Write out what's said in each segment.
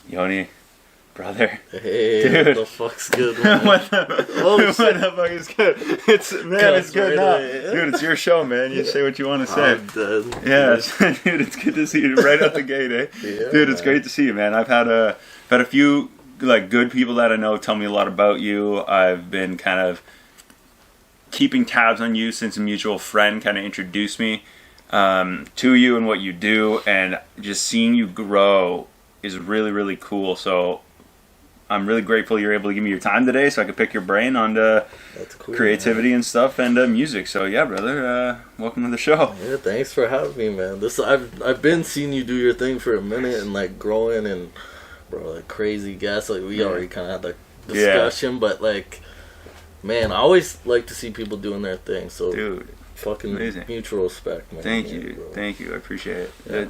Yoni, brother. Hey, dude. what the fuck's good, man? What the fuck is good? It's good now. Yeah. Dude, it's your show, man. You say what you want to say. I'm dead. Yeah, dude, it's good to see you right out the gate, eh? Yeah, dude, it's man. great to see you, man. I've had a few like good people that I know tell me a lot about you. I've been kind of keeping tabs on you since a mutual friend kind of introduced me to you and what you do, and just seeing you grow is really, really cool. So I'm really grateful you're able to give me your time today so I could pick your brain on That's cool, creativity man. and stuff and music. So yeah, brother, welcome to the show. Yeah, thanks for having me, man. I've been seeing you do your thing for a minute and like growing and bro, like crazy guests. Like we already kind of had the discussion, but like, man, I always like to see people doing their thing. So Dude, fucking amazing. mutual respect, man. Thank Yeah, you. bro. Thank you. I appreciate it. Yeah.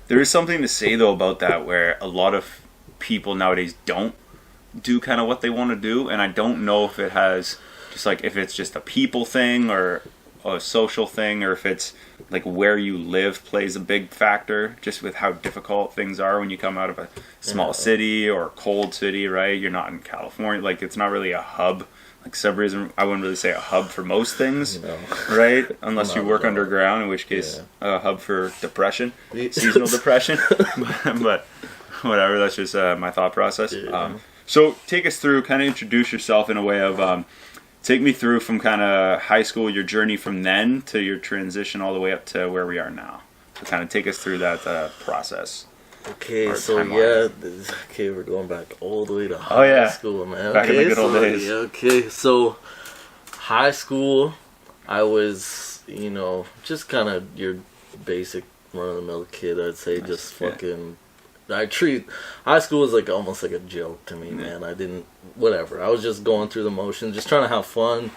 There is something to say though about that where a lot of people nowadays don't do kind of what they want to do, and I don't know if it has just like if it's just a people thing or a social thing, or if it's like where you live plays a big factor just with how difficult things are when you come out of a small city or a cold city, right? You're not in California, like it's not really a hub. Like Sudbury isn't, I wouldn't really say a hub for most things, No. right? Unless you Not work at all. underground, in which case a hub for depression, Yeah. seasonal depression. But whatever, that's just my thought process. Yeah. So take us through, kind of introduce yourself in a way of, take me through from kind of high school, your journey from then to your transition all the way up to where we are now. So kind of take us through that process. Okay, Or so timeline. okay, we're going back all the way to Oh, yeah. high school, man. Back in okay, the good old days. Yeah, okay, so high school, I was, just kind of your basic run-of-the-mill kid, I'd say, Nice, just yeah. fucking, I treat, high school was like almost like a joke to me, man. I didn't, whatever, I was just going through the motions, just trying to have fun.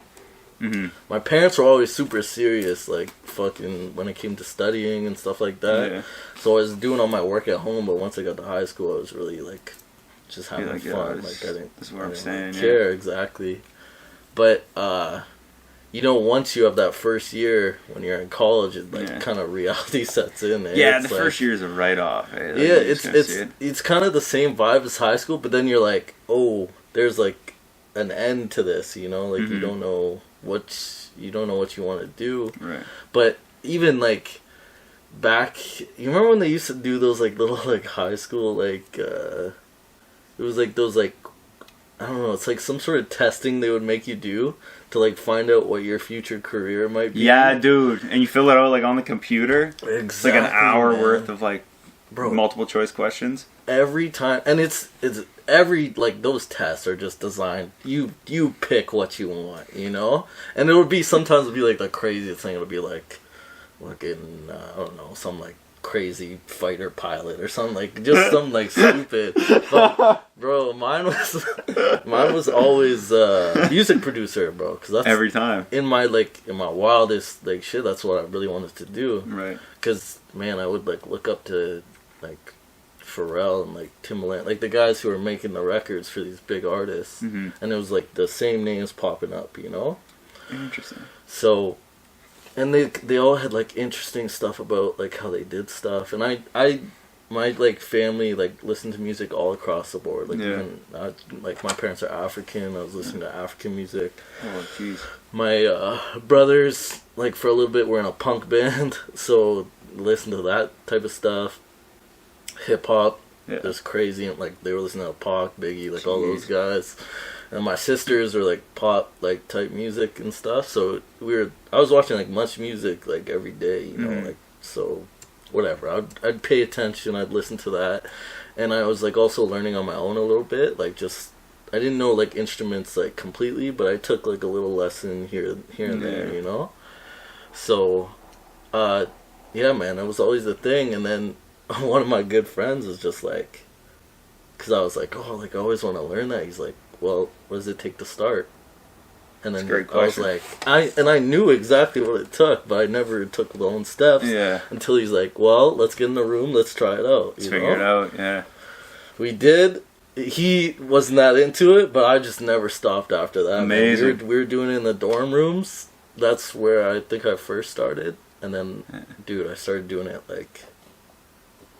Mm-hmm. My parents were always super serious, like, fucking, when it came to studying and stuff like that. Yeah. So I was doing all my work at home, but once I got to high school, I was really, like, just having like, yeah, fun. this- Like, I didn't, this is what I I'm didn't saying, yeah. care, exactly. But, once you have that first year, when you're in college, it, like, Yeah. kind of reality sets in. Yeah, It's the like- first year is a write-off. Eh? Like, yeah, you're just gonna see it. it's kind of the same vibe as high school, but then you're like, oh, there's, like, an end to this, Like, you don't know what you want to do. Right. But even like back, you remember when they used to do those like little like high school like it was like those like I don't know, it's like some sort of testing they would make you do to like find out what your future career might be. Yeah, dude. And you fill it out like on the computer. Exactly. It's like an hour man. worth of like Bro, multiple choice questions. every time, and it's every like those tests are just designed. You pick what you want, and it would be sometimes it'd be like the craziest thing. It would be like fucking I don't know, some like crazy fighter pilot or something like just some like stupid. But, bro, mine was always music producer, bro, because that's Every time. in my wildest like shit. That's what I really wanted to do. Right. Because, man, I would, like, look up to, like, Pharrell and, like, Timbaland. Like, the guys who were making the records for these big artists. Mm-hmm. And it was, like, the same names popping up, Interesting. So, and they all had, like, interesting stuff about, like, how they did stuff. And my, like, family, like, listened to music all across the board. Like, even, like, my parents are African. I was listening to African music. Oh, jeez. My brothers, like, for a little bit were in a punk band, so listen to that type of stuff. Hip hop, just crazy, and like they were listening to Pac, Biggie, like all those guys. And my sisters were like pop, like type music and stuff. So I was watching like Much Music like every day, like so. Whatever, I'd pay attention. I'd listen to that, and I was like also learning on my own a little bit, like just. I didn't know like instruments like completely, but I took like a little lesson here and there, So, yeah, man, it was always a thing. And then one of my good friends was just like, because I was like, oh, like I always want to learn that. He's like, well, what does it take to start? And then That's a great I was question. like, I knew exactly what it took, but I never took the own steps. Yeah. Until he's like, well, let's get in the room, let's try it out. Let's figure it out, yeah. We did. He wasn't that into it, but I just never stopped after that. Amazing. We were doing it in the dorm rooms. That's where I think I first started. And then, dude, I started doing it like...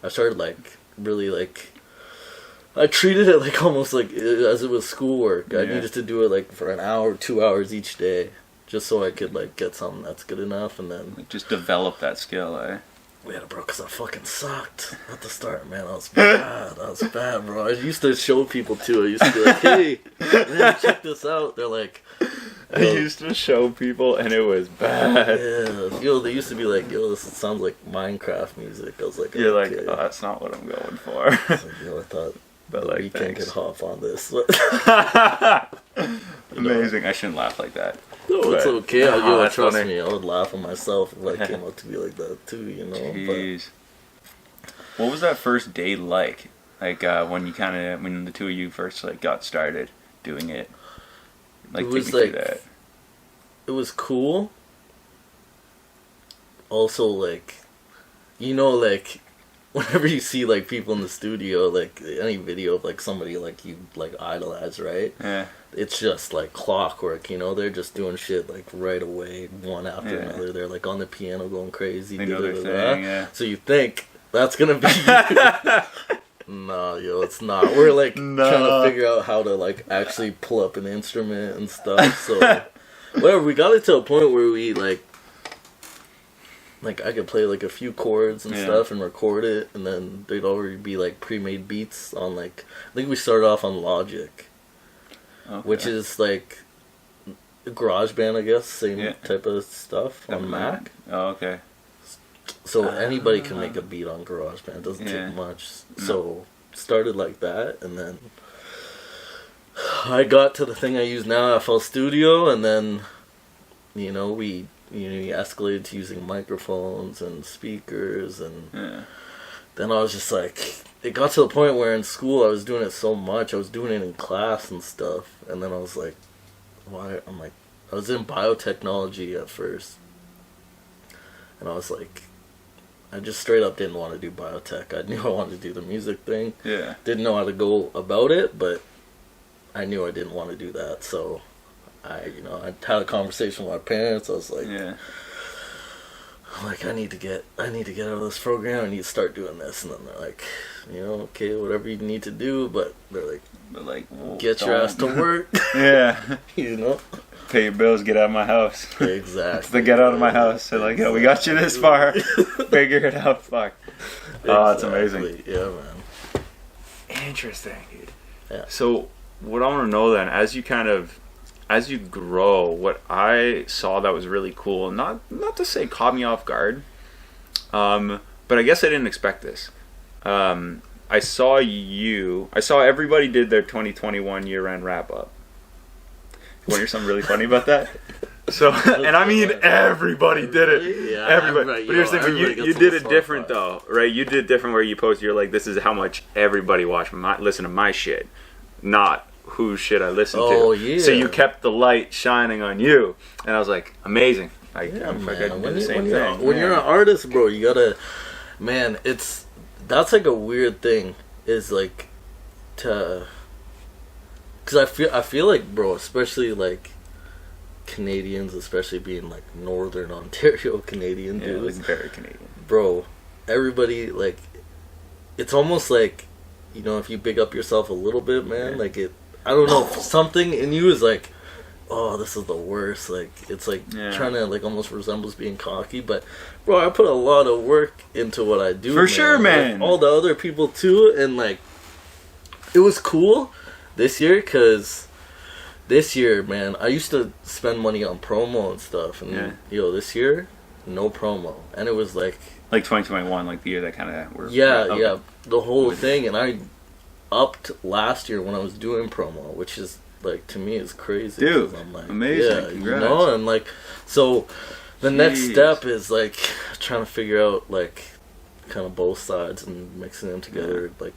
I started like really like I treated it like almost like as it was schoolwork. I Yeah. needed to do it like for an hour, 2 hours each day, just so I could like get something that's good enough, and then Like, just develop that skill, eh? yeah, bro, because I fucking sucked at the start, man. I was bad. I was bad, bro. I used to show people too. I used to be like, hey, man, check this out. They're like, I used to show people, and it was bad. yeah, yo, they used to be like, yo, this sounds like Minecraft music. I was like, You're okay. like, oh, that's not what I'm going for. I was like, yo, I thought But the like, weekend thanks. could hop on this. Amazing. I shouldn't laugh like that. No, it's But- okay. Oh, that's Trust funny. me, I would laugh at myself if I came up to be like that too, you know. Jeez. What was that first day like? Like when when the two of you first like got started doing it. Like It take was me through like- that. It was cool. Also, like, you know, like, whenever you see like people in the studio, like any video of like somebody like you like idolize, right? Yeah. It's just like clockwork, you know. They're just doing shit like right away, one after Yeah. another. They're like on the piano going crazy. They know their da-da-da-da. thing, yeah. So you think that's gonna be you. Nah, yo, it's not. We're like trying to figure out how to like actually pull up an instrument and stuff. So whatever, we got it to a point where we like I could play like a few chords and Yeah. stuff and record it, and then there'd already be like pre-made beats on like, I think we started off on Logic, Okay. which is like GarageBand, I guess, same Yeah. type of stuff on Mac. Oh, okay. So anybody can make a beat on GarageBand. It doesn't Yeah. take much. So started like that, and then I got to the thing I use now, FL Studio, and then you know we escalated to using microphones and speakers, and Yeah. then I was just like, it got to the point where in school I was doing it so much, I was doing it in class and stuff, and then I was like, why? I'm like, I was in biotechnology at first, and I was like, I just straight up didn't want to do biotech. I knew I wanted to do the music thing. Yeah. Didn't know how to go about it, but I knew I didn't want to do that. So I had a conversation with my parents. I was like, Yeah. I need to get out of this program. I need to start doing this. And then they're like, okay, whatever you need to do. But they're like, But like, whoa, get your ass to work. Yeah. You know? Pay your bills, get out of my house. Exactly. They get out of my house. They're like, yo, we got you this far. Figure it out. Fuck. Oh, that's amazing. Exactly. Yeah, man. Interesting, dude. Yeah. So, what I want to know then, as you grow, what I saw that was really cool, not to say caught me off guard, but I guess I didn't expect this. I saw everybody did their 2021 year-end wrap-up. You want to hear something really funny about that? So, and I mean everybody did it. Yeah, Everybody. But here's the thing, you did it different though, right? You did different where you posted, you're like, this is how much everybody listen to my shit, not whose shit I listen to. Oh, yeah. So you kept the light shining on you, and I was like, amazing. Like, Yeah, I'm man. forgetting to do the When same you're thing. an artist, bro, you gotta, man. That's like a weird thing. Is like to, because I feel like, bro, especially like Canadians, especially being like Northern Ontario Canadian Yeah, dudes, like very Canadian. bro. Everybody like, it's almost like, if you big up yourself a little bit, man. Yeah. Like I don't know, something in you is like, oh, this is the worst. Like, it's like trying to like almost resembles being cocky, but bro, I put a lot of work into what I do. For sure, man. Like, all the other people too, and like, it was cool this year because this year, man, I used to spend money on promo and stuff, and this year, no promo, and it was like 2021, like the year that kind of were. yeah, the whole thing, and I upped last year when I was doing promo, which is like, to me, is crazy. Dude, 'cause I'm like, amazing. yeah, Congrats. and like, so the next Jeez. step is like trying to figure out like kind of both sides and mixing them together like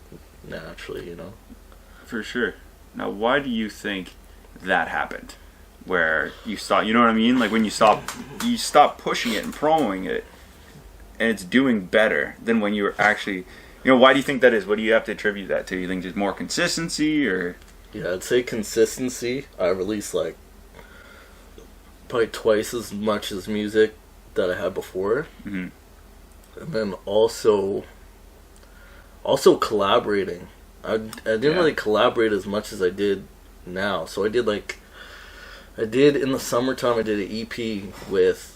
naturally, For sure. Now, why do you think that happened? Where you stop, you know what I mean? Like when you stop pushing it and promoting it, and it's doing better than when you were actually, why do you think that is? What do you have to attribute that to? You think just more consistency, or? Yeah, I'd say consistency. I release like probably twice as much as music that I had before, Mm-hmm. and then also collaborating I didn't really collaborate as much as I did now. So I did in the summertime. I did an EP with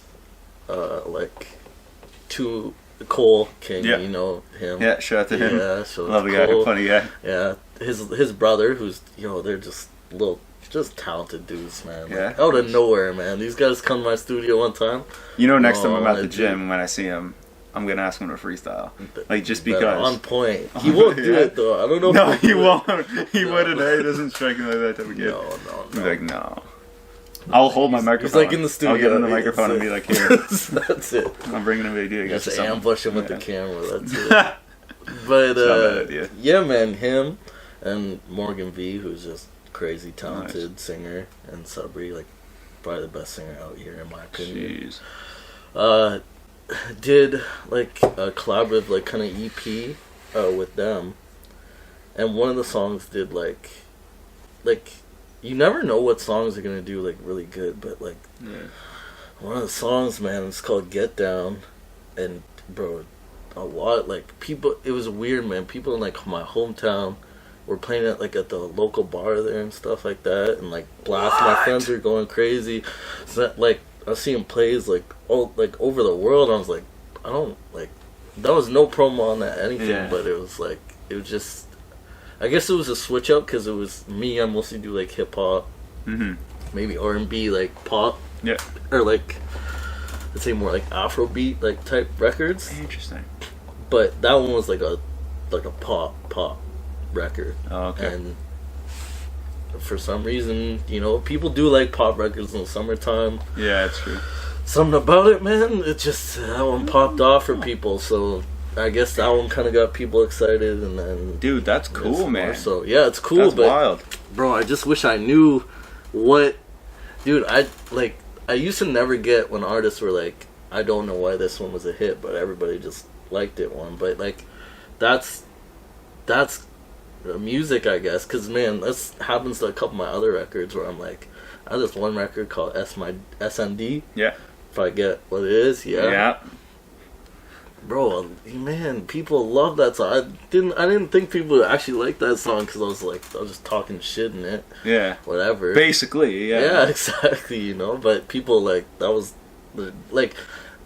Cole King. Yeah. You know him. Yeah, shout out to him. Yeah, so love the guy. Funny guy. Yeah, his brother, who's they're just talented dudes, man. Yeah. Out of nowhere, man. These guys come to my studio one time. Next time I'm at the gym, when I see him, I'm gonna ask him to freestyle. Like, just because. On point. He won't do it though. I don't know. No, he won't. He wouldn't. He doesn't strike me like that type of kid. No. He's like, no. I'll hold my microphone. He's like in the studio. I'll get in the microphone and be like, here. That's it. I'm bringing him a video. Just ambush him with the camera. That's it. But yeah, man, him and Morgan V, who's just crazy talented singer, and Sabri, like probably the best singer out here in my opinion. Jeez. Did like a collaborative like kind of EP with them, and one of the songs did like you never know what songs are gonna do like really good, but like one of the songs, man, it's called Get Down, and bro, a lot like people, it was weird, man. People in like my hometown were playing it like at the local bar there and stuff like that, and like blast. My friends were going crazy. So that, like I was seeing plays like over the world. I was like, I don't like. That was no promo on that anything, but it was just. I guess it was a switch up because it was me. I mostly do like hip hop, maybe R&B, like pop, or like let's say more like Afrobeat like type records. Interesting. But that one was like a pop record. Oh, okay. And for some reason, people do like pop records in the summertime. Yeah, that's true. Something about it, man. It just that one popped off for people, so I guess that one kind of got people excited, and then dude, that's cool, man. So yeah, it's cool. That's but wild, bro. I just wish I knew what, dude. I used to never get when artists were like, I don't know why this one was a hit, but everybody just liked it one. But like, that's music, I guess. Cause man, this happens to a couple of my other records where I'm like, I have this one record called SMD. Yeah. If I get what it is, yeah. Bro, man, people love that song. I didn't think people would actually like that song because I was just talking shit in it. Yeah. Whatever. Basically, yeah. Yeah, exactly. But people that was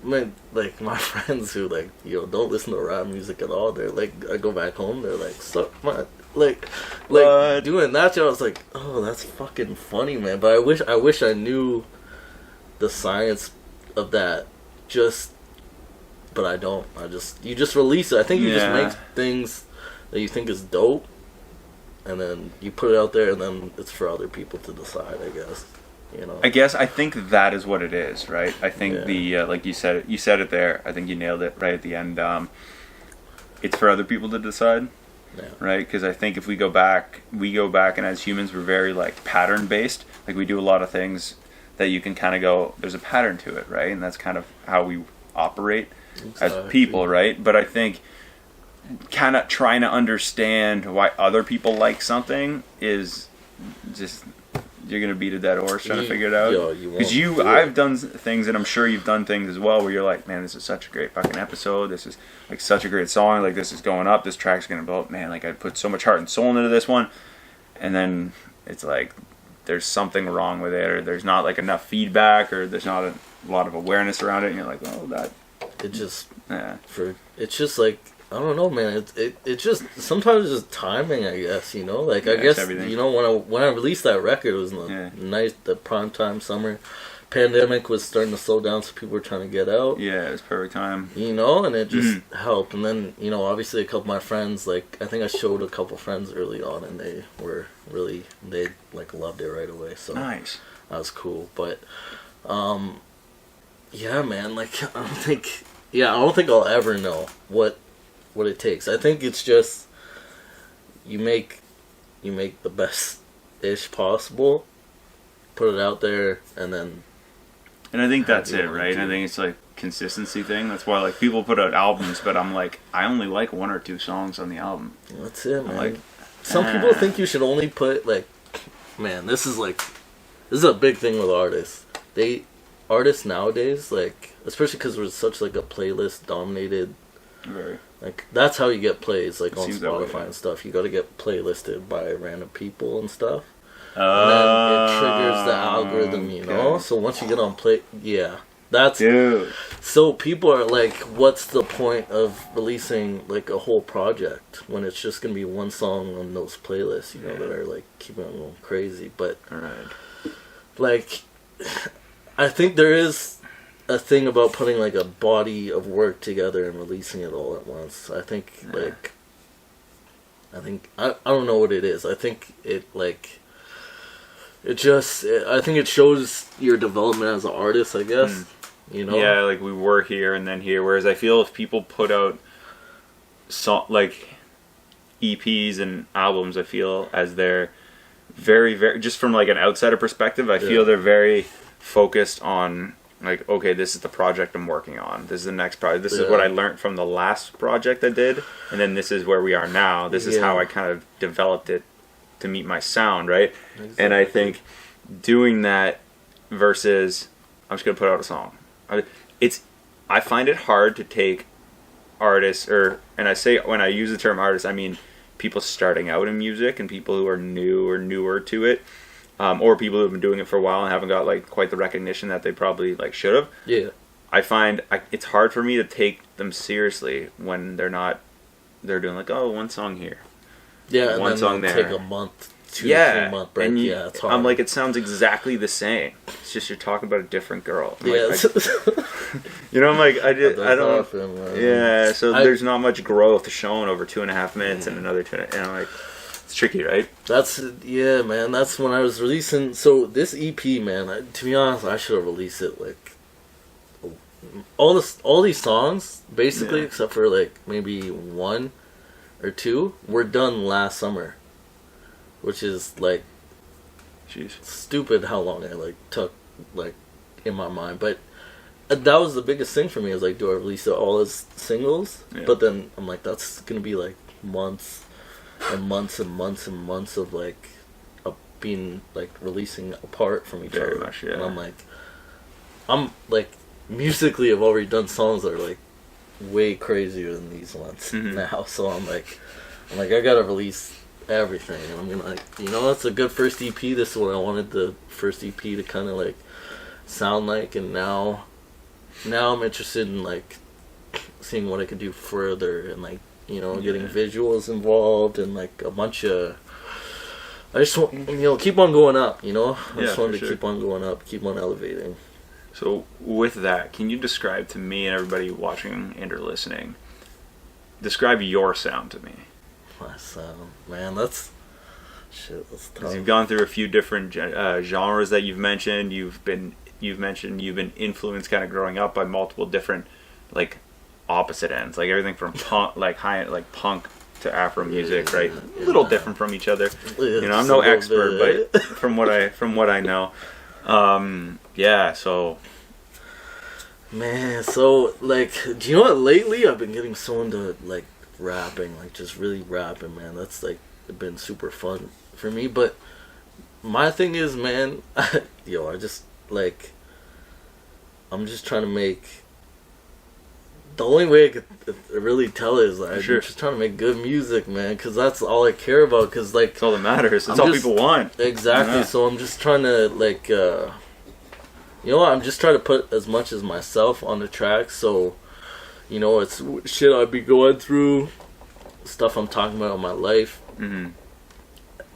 my friends who don't listen to rap music at all. They're like, I go back home, they're like, suck my doing that shit. I was like, oh, that's fucking funny, man. But I wish I knew the science of that. But I don't. You just release it. I think you just make things that you think is dope, and then you put it out there, and then it's for other people to decide, I guess. I think that is what it is, right? I think the like you said it there. I think you nailed it right at the end. It's for other people to decide, right? Because I think if we go back, and as humans, we're very like pattern based. Like we do a lot of things that you can kind of go, there's a pattern to it, right? And that's kind of how we operate. Exactly. As people, right? But I think kind of trying to understand why other people like something is just, you're gonna beat a dead horse trying to figure it out. Because I've done things, and I'm sure you've done things as well, where you're like, man, this is such a great fucking episode. This is like such a great song. Like this is going up. This track's gonna blow up. Man, like I put so much heart and soul into this one, and then it's like there's something wrong with it, or there's not like enough feedback, or there's not a lot of awareness around it, and you're like, oh, that. It just it's just like I don't know, man. It just sometimes it's just timing, I guess. I guess everything. When I released that record, it was in the prime time summer. Pandemic was starting to slow down, so people were trying to get out. Yeah, it was perfect time. And it just helped. And then obviously a couple of my friends, like I think I showed a couple friends early on, and they loved it right away. So nice. That was cool, but. Yeah, man. Like I don't think I'll ever know what it takes. I think it's just you make the best ish possible, put it out there, and then. And I think that's it, right? I think it's like consistency thing. That's why like people put out albums, but I'm like, I only like one or two songs on the album. That's it, man. Some people think you should only put man, this is a big thing with artists. Artists nowadays, especially because we're such a playlist dominated Like that's how you get plays, like It on seems that way, Spotify yeah. and stuff. You got to get playlisted by random people and stuff. And then it triggers the algorithm, you know? Okay. So once you get on play, yeah. That's... Dude. So people are like, what's the point of releasing, like, a whole project when it's just going to be one song on those playlists, you know, that are, like, keeping it going crazy. But, Alright. like, I think there is a thing about putting, like, a body of work together and releasing it all at once. I think, like... I don't know what it is. I think it, like... I think it shows your development as an artist, I guess. You know? Yeah, like we were here and then here. Whereas I feel if people put out like EPs and albums, I feel as they're very, very, just from like an outsider perspective, I feel they're very focused on like, okay, this is the project I'm working on. This is the next project. This is what I learned from the last project I did. And then this is where we are now. This is how I kind of developed it to meet my sound, right? Exactly. And I think doing that versus I'm just gonna put out a song. I find it hard to take artists, and I say when I use the term artist, I mean people starting out in music and people who are new or newer to it, or people who have been doing it for a while and haven't got like quite the recognition that they probably like should have. Yeah. I find it's hard for me to take them seriously when they're doing like, oh, one song here. Yeah, and one then song there. Take a month, 3 month break. And it's hard. I'm like, it sounds exactly the same. It's just you're talking about a different girl. I'm Yeah. You know, I'm like, I don't. Happen, Yeah, so there's not much growth shown over 2.5 minutes and another 2. And I'm like, it's tricky, right? Man. That's when I was releasing. So this EP, man. To be honest, I should have released it like all these songs, basically, except for like maybe 1 or 2, were done last summer, which is like stupid how long I like took like in my mind. But that was the biggest thing for me. Is like, do I release it all as singles? Yeah. But then I'm like, that's gonna be like months and months and months and months of like being like releasing apart from each other. Much, yeah. And I'm like musically, I've already done songs that are like way crazier than these ones now. So I'm like I gotta release everything. And I'm gonna like, you know, that's a good first EP. This is what I wanted the first EP to kind of like sound like. And now I'm interested in like seeing what I could do further and like, you know, getting visuals involved and like a bunch of. I just want, you know, keep on going up. You know, I just wanted to keep on going up, keep on elevating. So with that, can you describe to me and everybody watching and or listening, describe your sound to me? My sound, man, that's tough. You've gone through a few different genres that you've mentioned. You've been influenced kind of growing up by multiple different like opposite ends, like everything from punk, like punk to Afro music, right? A little different from each other. You know, I'm no expert, but from what I know. So man, so like, do you know what, lately I've been getting so into like rapping, like just really rapping, man. That's like been super fun for me. But my thing is, man, I'm just trying to make, the only way I could really tell is I'm just trying to make good music, man, because that's all I care about. Because like, that's all that matters. That's all people want. Exactly. Yeah. So I'm just trying to like, you know what? I'm just trying to put as much as myself on the track. So, you know, it's shit I'd be going through, stuff I'm talking about in my life. Mm-hmm.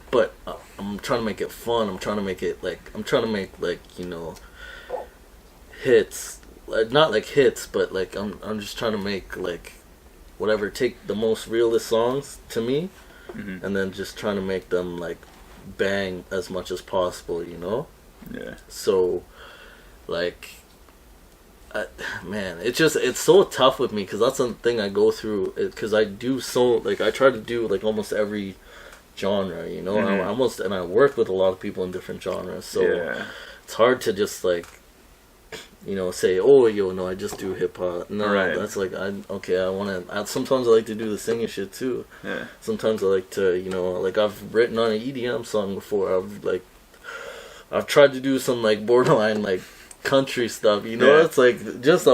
But I'm trying to make it fun. I'm trying to make it like, you know, hits. Not like hits, but like I'm just trying to make like whatever, take the most realist songs to me, and then just trying to make them like bang as much as possible, you know? Yeah. So, like, man, it's so tough with me, because that's the thing I go through, because I try to do like almost every genre, you know? And I work with a lot of people in different genres, so it's hard to just like, you know, say, oh, no, I just do hip hop. No, that's like, sometimes I like to do the singing shit too. Yeah. Sometimes I like to, you know, like I've written on an EDM song before. I've tried to do some like borderline like country stuff, you know. It's like just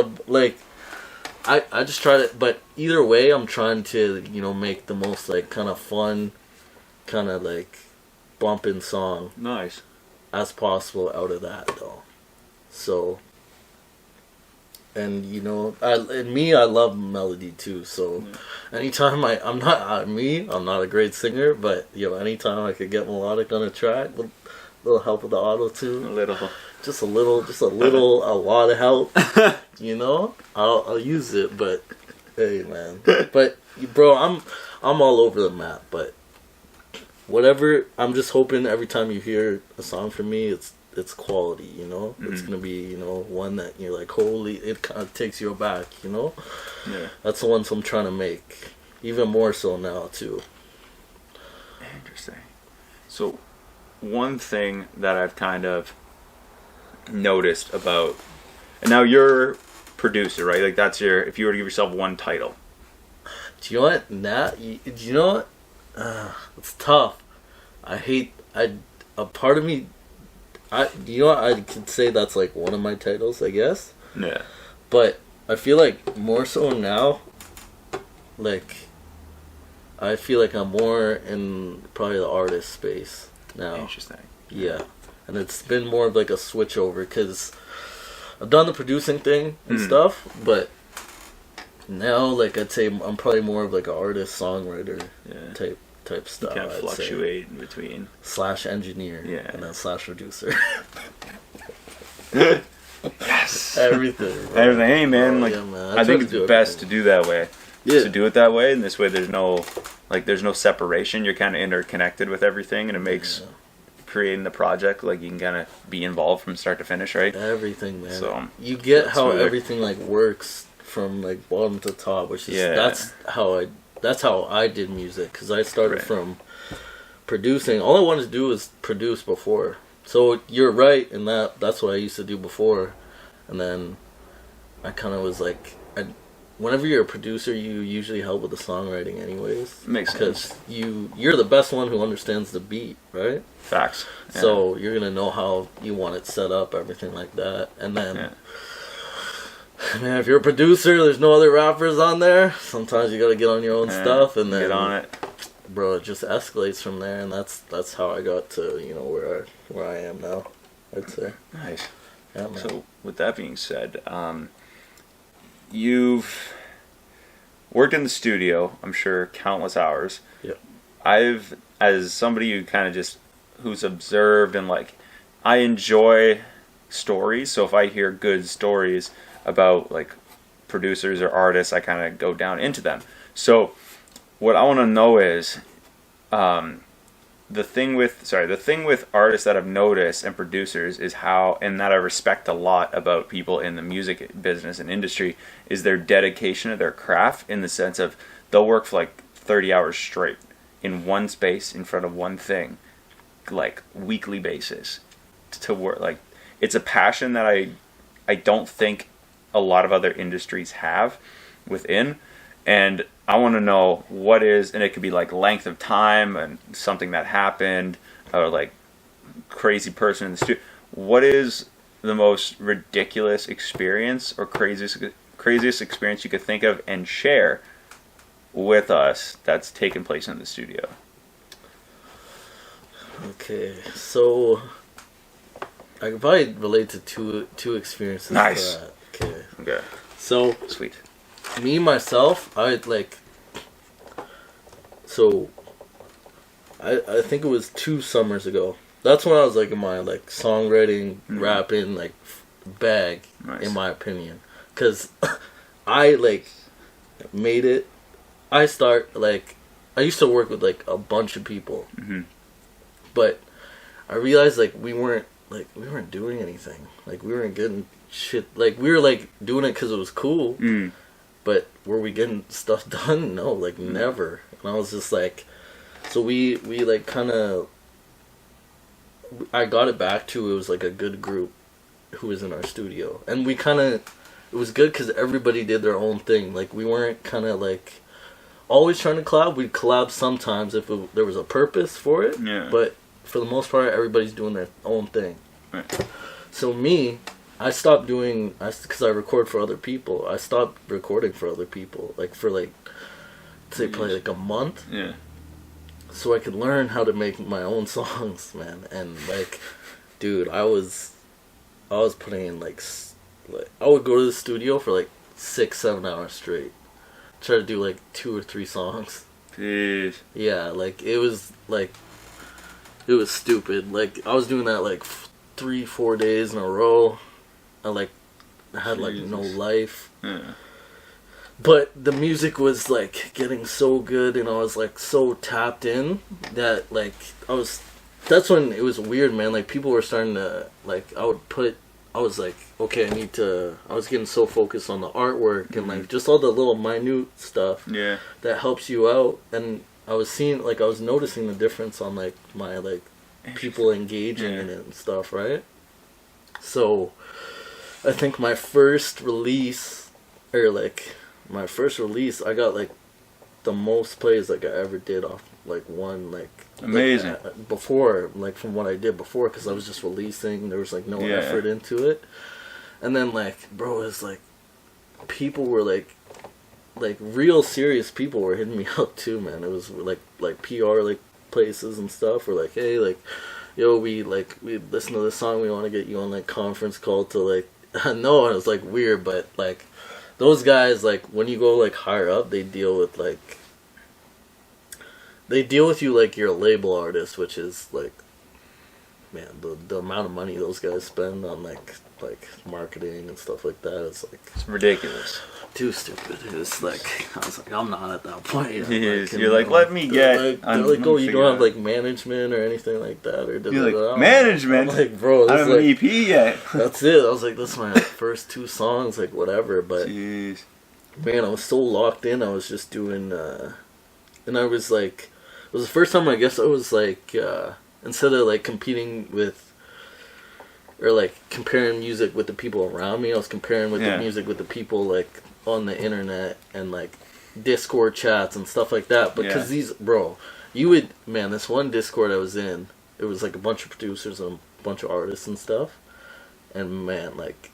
I just try to, but either way, I'm trying to, make the most, like, kind of fun, kind of, like, bumping song. Nice. As possible out of that, though. So, and, I love melody, too, so anytime I'm not a great singer, but, anytime I could get melodic on a track, with a little help with the auto-tune. Just a lot of help, I'll use it, but hey, man. But bro, I'm all over the map, but whatever, I'm just hoping every time you hear a song from me, it's quality, It's gonna be, one that you're like, holy, it kind of takes you aback, Yeah. That's the ones I'm trying to make, even more so now too. Interesting. So, one thing that I've kind of noticed about, and now you're producer, right? Like, that's if you were to give yourself one title. Do you know what? Do you know what? It's tough. A part of me, I could say that's like one of my titles, I guess. Yeah. But I feel like more so now, like, I feel like I'm more in probably the artist space now. Interesting. Yeah. And it's been more of like a switch over, because I've done the producing thing and stuff, but now, like, I'd say I'm probably more of like an artist, songwriter type stuff. You can't fluctuate in between. / engineer, and then / producer. Yes. Everything. Bro. Everything. Hey, man. Like, man. I think it's best to do that way. Yeah. To do it that way, and this way there's no separation. You're kind of interconnected with everything, and it makes creating the project, like, you can kind of be involved from start to finish, right? Everything, man. So you get how everything, like, works from, like, bottom to top, which is that's how I did music, because I started from producing. All I wanted to do was produce before. So you're right in that's what I used to do before, and then I kind of was like, whenever you're a producer, you usually help with the songwriting anyways. Makes sense. Because you're the best one who understands the beat, right? Facts. Yeah. So you're going to know how you want it set up, everything like that. And then, man, if you're a producer, there's no other rappers on there. Sometimes you got to get on your own stuff, and then get on it. Bro, it just escalates from there, and that's how I got to, where I am now, I'd say. Nice. Yeah, man. So, with that being said, you've worked in the studio, I'm sure, countless hours. Yep. As somebody who kind of who's observed and, like, I enjoy stories, so if I hear good stories about, like, producers or artists, I kind of go down into them. So, what I want to know is, the thing with artists that I've noticed and producers is how, and that I respect a lot about people in the music business and industry, is their dedication to their craft, in the sense of they'll work for like 30 hours straight in one space in front of one thing, like weekly basis, to work. Like, it's a passion that I don't think a lot of other industries have within. And I want to know what is, and it could be like length of time and something that happened, or like crazy person in the studio. What is the most ridiculous experience or craziest experience you could think of and share with us that's taken place in the studio? Okay, so I could probably relate to two experiences. Nice. For that. Okay. So sweet. Me, myself, I think it was 2 summers ago. That's when I was like in my like songwriting, rapping like bag, in my opinion. Cause I like made it. I used to work with like a bunch of people, but I realized like we weren't doing anything. Like we weren't getting shit. Like we were like doing it because it was cool. But were we getting stuff done? No, like never. And I was just like, so we like kind of, I got it back to, it was like a good group who was in our studio. And we kind of, it was good because everybody did their own thing. Like we weren't kind of like always trying to collab. We'd collab sometimes if there was a purpose for it. Yeah. But for the most part, everybody's doing their own thing. Right. So me, I stopped doing, because I record for other people. I stopped recording for other people, like for like, say probably like a month. Yeah. So I could learn how to make my own songs, man. And like, dude, I was putting in like I would go to the studio for like 6-7 hours straight, try to do like 2 or 3 songs. Jeez. Yeah, like it was stupid. Like I was doing that like 3-4 days in a row. I had like no life. Yeah. But the music was like getting so good, and I was like so tapped in that like that's when it was weird, man. Like people were starting to like, I was like, okay, I was getting so focused on the artwork and like just all the little minute stuff that helps you out. And I was noticing the difference on like my like people engaging in it and stuff, right? So I think my first release, I got like the most plays like I ever did off like one like amazing before, like from what I did before, because I was just releasing. There was like no effort into it. And then like, bro, it's like people were like real serious people were hitting me up too, man. It was like PR like places and stuff were like, hey, like, yo, we listen to this song, we want to get you on like conference call to like I know it was like weird, but like those guys, like when you go like higher up, they deal with you like you're a label artist, which is like, man, the amount of money those guys spend on like marketing and stuff like that is like, it's ridiculous. Too stupid. It's like, I was like, I'm not at that point yet. Like, you're like, let me get. They're like, oh, you don't have like management or anything like that, or you're like, management. I'm like, bro, I don't have an EP yet. That's it. I was like, this is my first 2 songs, like whatever. But jeez, man, I was so locked in. I was just doing, and I was like, it was the first time I guess I was like, instead of like competing with, or like comparing music with the people around me, I was comparing with the music with the people like on the internet and like Discord chats and stuff like that. Because these, bro, this one Discord I was in, it was like a bunch of producers and a bunch of artists and stuff. And man, like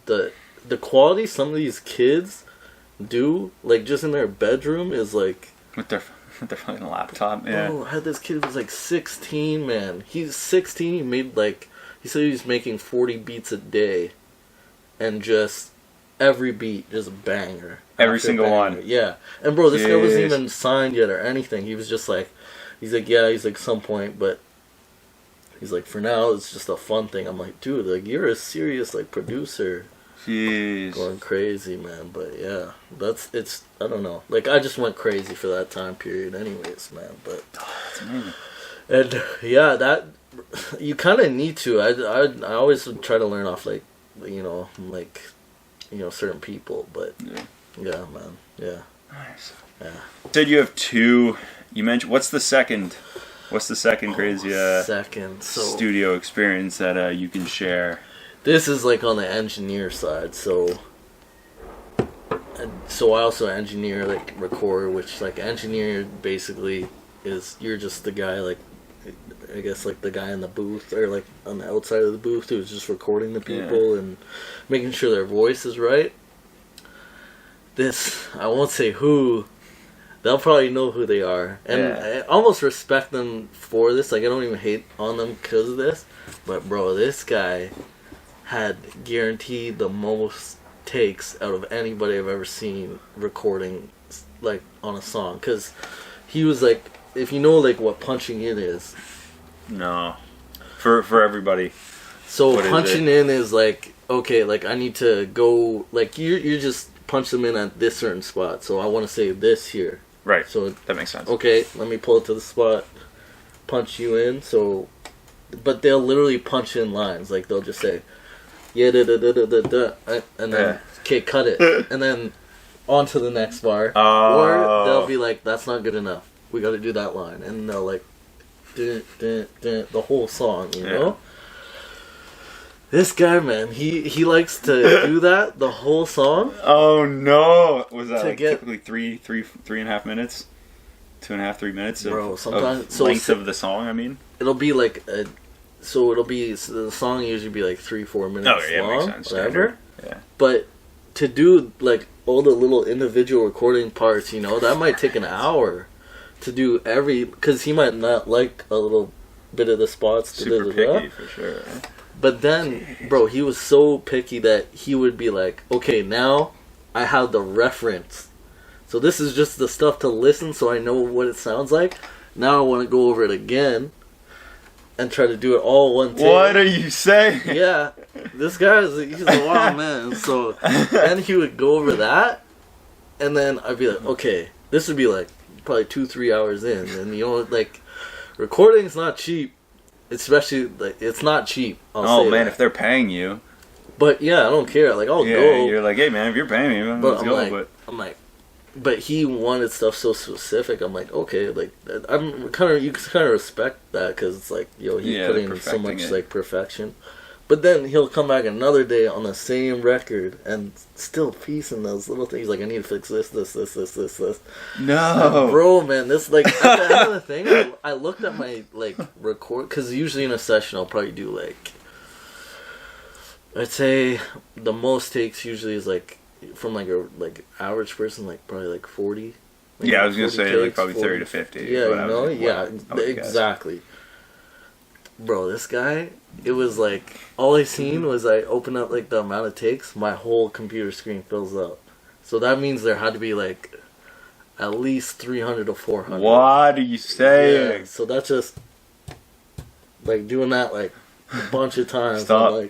the quality some of these kids do, like just in their bedroom, is like with their fucking laptop. Bro, I had this kid who was like 16, man. He's 16. He made like, he said he was making 40 beats a day, and just every beat just a banger. Every single one. Yeah. And bro, this guy wasn't even signed yet or anything. He was just like, he's like some point, but he's like, for now it's just a fun thing. I'm like, dude, like you're a serious like producer. Jeez. Going crazy, man. But yeah, I don't know. Like I just went crazy for that time period anyways, man. But that's amazing. And yeah, that you kind of need to. I always try to learn off like certain people, but yeah, man, yeah. Nice. Yeah. You said you have 2. You mentioned what's the second crazy studio experience that you can share? This is like on the engineer side, so I also engineer like record, which like engineer basically is you're just the guy, like I guess like the guy in the booth or like on the outside of the booth who's just recording the people and making sure their voice is right. This, I won't say who, they'll probably know who they are, and I almost respect them for this. Like I don't even hate on them because of this, but bro, this guy had guaranteed the most takes out of anybody I've ever seen recording like on a song, because he was like, if you know like what punching in is. No. For everybody. So punching in is like, okay, like I need to go, like you just punch them in at this certain spot. So I want to say this here. Right. So that makes sense. Okay, let me pull it to the spot, punch you in. So, but they'll literally punch in lines. Like they'll just say, yeah, da da da da da da, and then okay, cut it, and then on to the next bar. Or they'll be like, that's not good enough. We got to do that line, and they'll like, the whole song, you know. This guy, man, he likes to do that the whole song. Oh no! Was that like typically three and a half minutes, 2.5, 3 minutes? Bro, sometimes of length of the song. I mean, it'll be like so it'll be, so the song usually be like 3-4 minutes long, makes sense. whatever. Yeah. But to do like all the little individual recording parts, you know, that might take an hour to do because he might not like a little bit of the spots. Super picky for sure. But then, bro, he was so picky that he would be like, okay, now I have the reference. So this is just the stuff to listen so I know what it sounds like. Now I want to go over it again and try to do it all one take. What are you saying? Yeah. This guy he's a wild man. So then he would go over that, and then I'd be like, okay, this would be like probably 2-3 hours in. And you know, like, recording's not cheap. Especially, like, it's not cheap. Oh man, if they're paying you. But yeah, I don't care. Like, I'll yeah, go. You're like, hey man, if you're paying me, let's go. But he wanted stuff so specific. I'm like, okay, like, I'm kind of, you kind of respect that because it's like, yo, he's putting in so much like perfection. But then he'll come back another day on the same record and still piecing those little things. Like, I need to fix this. No, and bro, man, this like at the end of the thing. I looked at my like record because usually in a session I'll probably do like, I'd say the most takes usually is like from like a average person like probably like 40. Like yeah, I was gonna say takes, like probably 40. 30 to 50. Yeah, you know, yeah, exactly. Bro, this guy, it was like, all I seen was I open up like the amount of takes, my whole computer screen fills up. So that means there had to be like at least 300 to 400. What are you saying? Yeah, so that's just like doing that like a bunch of times. Stop.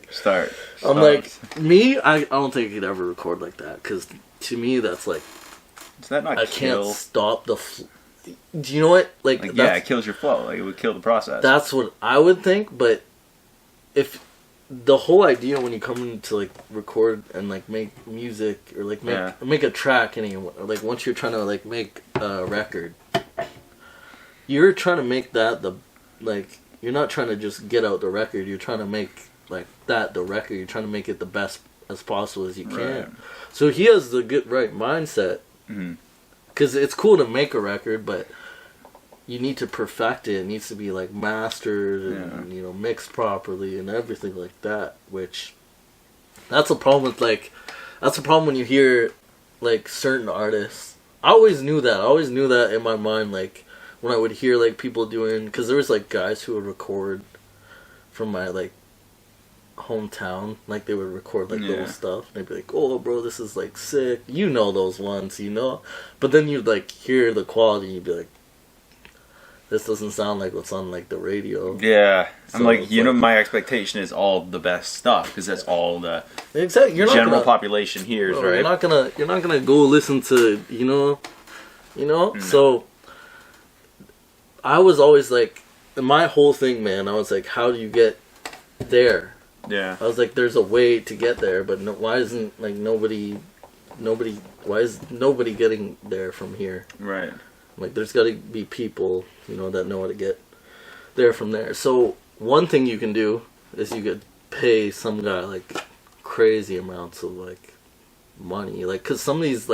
I'm like, me, I don't think I could ever record like that because to me that's like, does that not I can't stop the do you know what? Like yeah, it kills your flow. Like, it would kill the process. That's what I would think, but if the whole idea when you come in to like record and like make music or like make a track anyway, like once you're trying to like make a record, you're trying to make that you're not trying to just get out the record. You're trying to make like that the record. You're trying to make it the best as possible as you can. Right. So he has the right mindset. Mm-hmm. Because it's cool to make a record, but you need to perfect it. It needs to be like mastered and you know, mixed properly and everything like that. Which that's a problem with that's a problem when you hear like certain artists. I always knew that in my mind. Like when I would hear like people doing, because there was like guys who would record from my like hometown, like they would record like little stuff and they'd be like, oh bro, this is like sick, you know, those ones, you know, but then you'd like hear the quality and you'd be like, this doesn't sound like what's on like the radio. So I'm like, you know, my expectation is all the best stuff because that's all the you're general population hears, right? You're not gonna go listen to no. So I was always like, my whole thing, man, I was like, how do you get there? Yeah. I was like, there's a way to get there, but why isn't like nobody? Why is nobody getting there from here? Right. Like, there's got to be people, you know, that know how to get there from there. So one thing you can do is you could pay some guy like crazy amounts of like money, like, cause some of these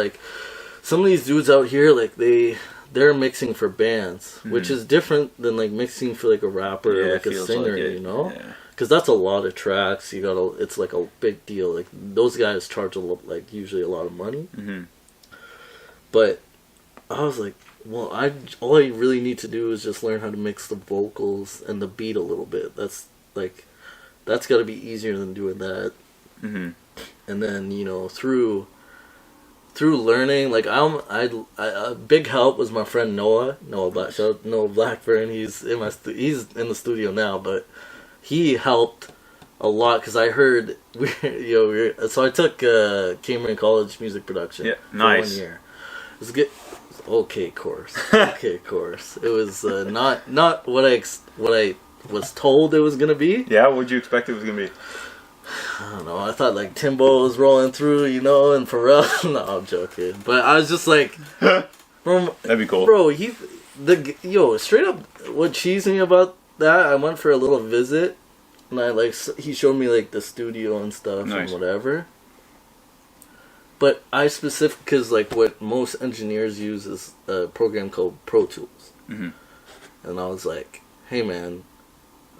dudes out here, like they're mixing for bands, which is different than like mixing for like a rapper or like a singer, you know. Yeah. Because that's a lot of tracks. It's like a big deal. Like those guys charge usually a lot of money. Mm-hmm. But I was like, well, all I really need to do is just learn how to mix the vocals and the beat a little bit. That's got to be easier than doing that. Mm-hmm. And then through learning, like a big help was my friend Noah Blackburn. He's in the studio now, but he helped a lot because I heard so I took Cambridge College music production. Yeah, nice. For 1 year. It was good. Okay course. It was not what I was told it was gonna be. Yeah, what'd you expect it was gonna be? I don't know. I thought like Timbo was rolling through, and Pharrell. No, I'm joking. But I was just like, that'd be cool, bro. Straight up, what cheesed me about that? I went for a little visit, and he showed me like the studio and stuff. Nice. And whatever. But I because like what most engineers use is a program called Pro Tools. Mm-hmm. And I was like, hey man,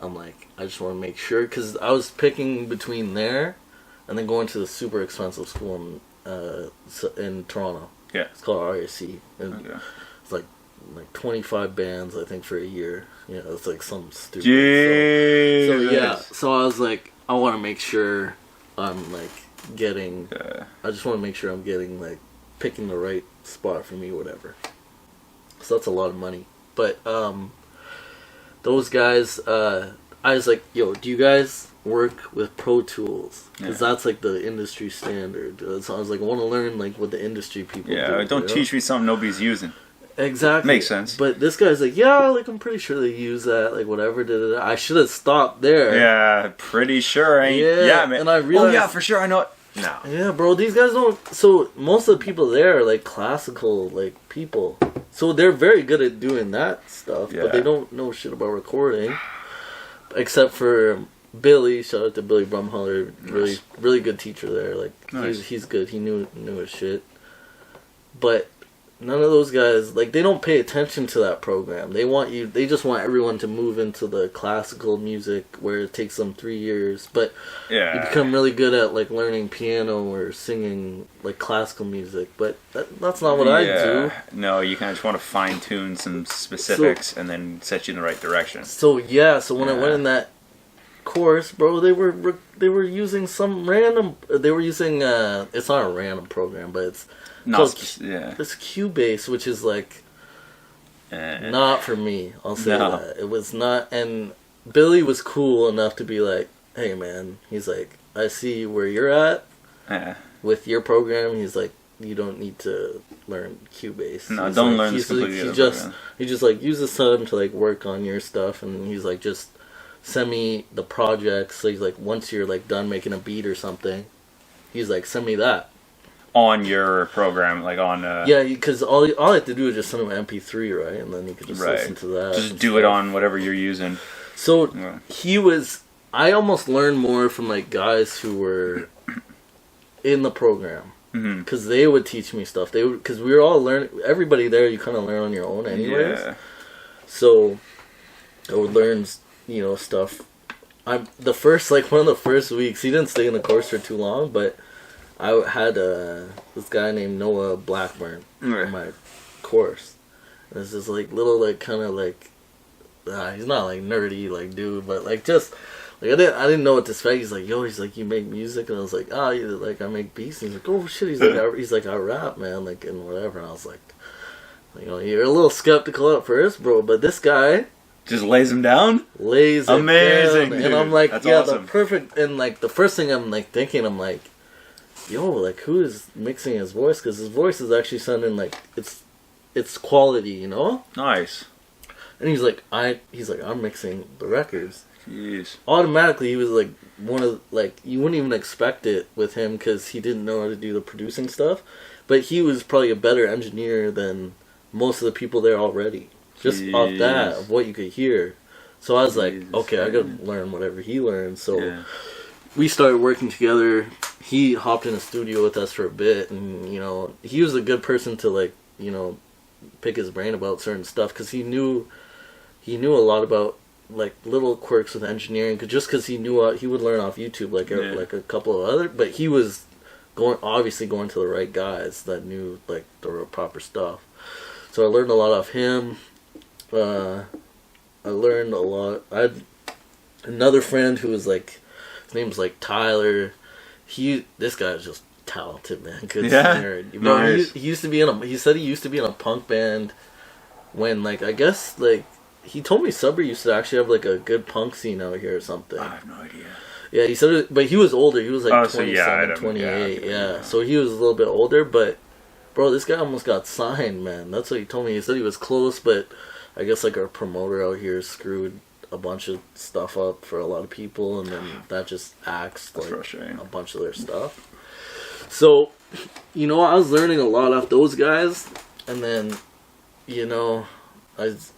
I'm like, I just want to make sure, because I was picking between there and then going to the super expensive school in Toronto. Yeah. It's called RSC. And Okay. it's like 25 bands, I think, for a year. Yeah, it's like some stupid. So yeah, so I was like, I want to make sure I'm like getting. I just want to make sure I'm getting like picking the right spot for me, whatever. So that's a lot of money, but those guys, I was like, yo, do you guys work with Pro Tools? Because that's like the industry standard. So I was like, I want to learn like what the industry people do. Yeah, don't teach me something nobody's using. Exactly. Makes sense. But this guy's like, yeah, like I'm pretty sure they use that, like whatever. I should have stopped there. Yeah, pretty sure. Yeah, man. And I realized, oh yeah, for sure. I know it. No. Yeah, bro. These guys don't. So most of the people there are like classical like people. So they're very good at doing that stuff, but they don't know shit about recording. Except for Billy. Shout out to Billy Brumholler. Really, really good teacher there. Like he's good. He knew his shit. But none of those guys, like, they don't pay attention to that program. They just want everyone to move into the classical music where it takes them 3 years. But you become really good at, like, learning piano or singing, like, classical music. But that's not what I do. No, you kind of just want to fine-tune some specifics and then set you in the right direction. So when I went in that course, bro, they were using some random... They were using... it's not a random program, but it's... It's Cubase, which is like not for me. I'll say that it was not. And Billy was cool enough to be like, "Hey, man," he's like, "I see where you're at with your program." He's like, "You don't need to learn Cubase." No, he's don't like, learn this completely. He just like use this time to like work on your stuff, and he's like, just send me the projects. So he's like, once you're like done making a beat or something, he's like, send me that. On your program, like on... yeah, because all I have to do is just send him an MP3, right? And then you can just listen to that. Just do it on whatever you're using. So, I almost learned more from, like, guys who were in the program. Because they would teach me stuff. Because we were all learning... Everybody there, you kind of learn on your own anyways. Yeah. So, I would learn, stuff. One of the first weeks, he didn't stay in the course for too long, but... I had this guy named Noah Blackburn in my course. And it's this like little like kind of like he's not like nerdy like dude, but like just like I didn't know what to expect. He's like, yo, he's like, you make music, and I was like, oh, like I make beats. And he's like, oh shit, he's like I rap, man, like and whatever. And I was like, you're a little skeptical at first, bro, but this guy just lays him down. Amazing, dude. And I'm like, that's awesome. The perfect. And like the first thing I'm like thinking, I'm like, yo, like who is mixing his voice? Because his voice is actually sounding like it's quality, Nice. And he's like, I'm mixing the records. Jeez. Automatically, he was like one of you wouldn't even expect it with him because he didn't know how to do the producing stuff, but he was probably a better engineer than most of the people there already. Just off that of what you could hear. So I was like, okay, I gotta learn whatever he learned. So we started working together. He hopped in the studio with us for a bit, and he was a good person to pick his brain about certain stuff because he knew a lot about like little quirks with engineering. Just because he knew he would learn off YouTube like a couple of other, but he was going to the right guys that knew like the proper stuff. So I learned a lot off him. I learned a lot. I had another friend who was like, his name was like Tyler. This guy is just talented, man. Good singer. Nice. He used to be he said he used to be in a punk band when like I guess like he told me Sudbury used to actually have like a good punk scene out here or something. I have no idea. Yeah, he said but he was older. He was like 27, 28. Yeah, so he was a little bit older, but bro, this guy almost got signed, man. That's what he told me. He said he was close, but I guess like our promoter out here screwed a bunch of stuff up for a lot of people, and then that just axed like a bunch of their stuff. So, I was learning a lot off those guys, and then, I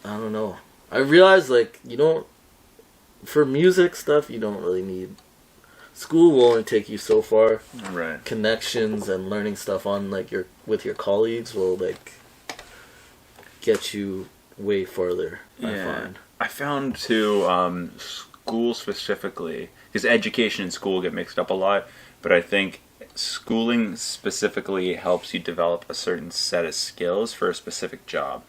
don't know. I realized like for music stuff, you don't really need. School will only take you so far. Right. Connections and learning stuff on like with your colleagues will like get you way further. I find. I found too, school specifically, because education and school get mixed up a lot, but I think schooling specifically helps you develop a certain set of skills for a specific job.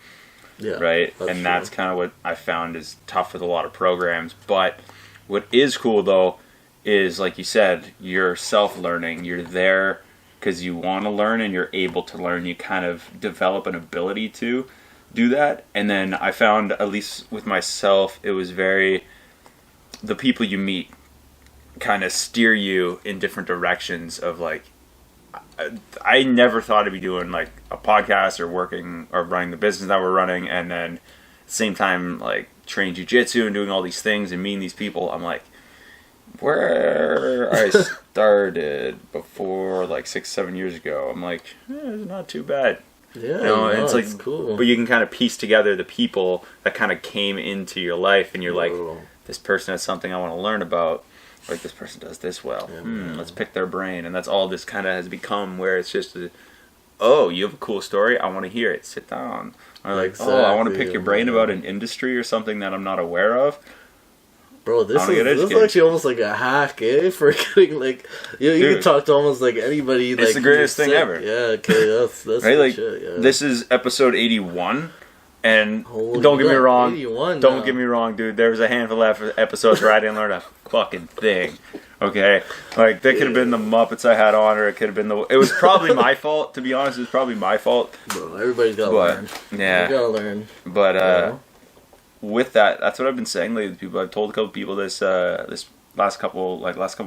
Yeah, right? And that's kind of what I found is tough with a lot of programs. But what is cool, though, is, like you said, you're self-learning. You're there because you want to learn and you're able to learn. You kind of develop an ability to do that. And then I found, at least with myself, it was very... the people you meet kind of steer you in different directions of, like... I never thought I'd be doing, like, a podcast or working or running the business that we're running, and then at the same time, like, training jiu-jitsu and doing all these things and meeting these people. I'm like, where I started before, like, 6-7 years ago, I'm like, it's not too bad. Yeah, you know, no, it's like, cool. But you can kind of piece together the people that kind of came into your life, and you're like, this person has something I want to learn about. Like, this person does this well. Let's pick their brain. And that's all this kind of has become, where it's just, oh, you have a cool story? I want to hear it. Sit down. Or like, exactly. Oh, I want to pick your brain about an industry or something that I'm not aware of. Bro, this is actually almost like a hack, eh? For getting, like, you can talk to almost, like, anybody. It's like, the greatest thing ever. Yeah, okay, that's right? Like, shit, yeah. This is episode 81. And don't get me wrong, get me wrong, dude. There was a handful of episodes where I didn't learn a fucking thing. Okay, like that could have been the Muppets I had on, or it could have been it was probably my fault. To be honest, it was probably my fault. Bro, everybody's gotta learn. Yeah, you gotta learn. But with that, that's what I've been saying lately to people. I've told a couple people this last couple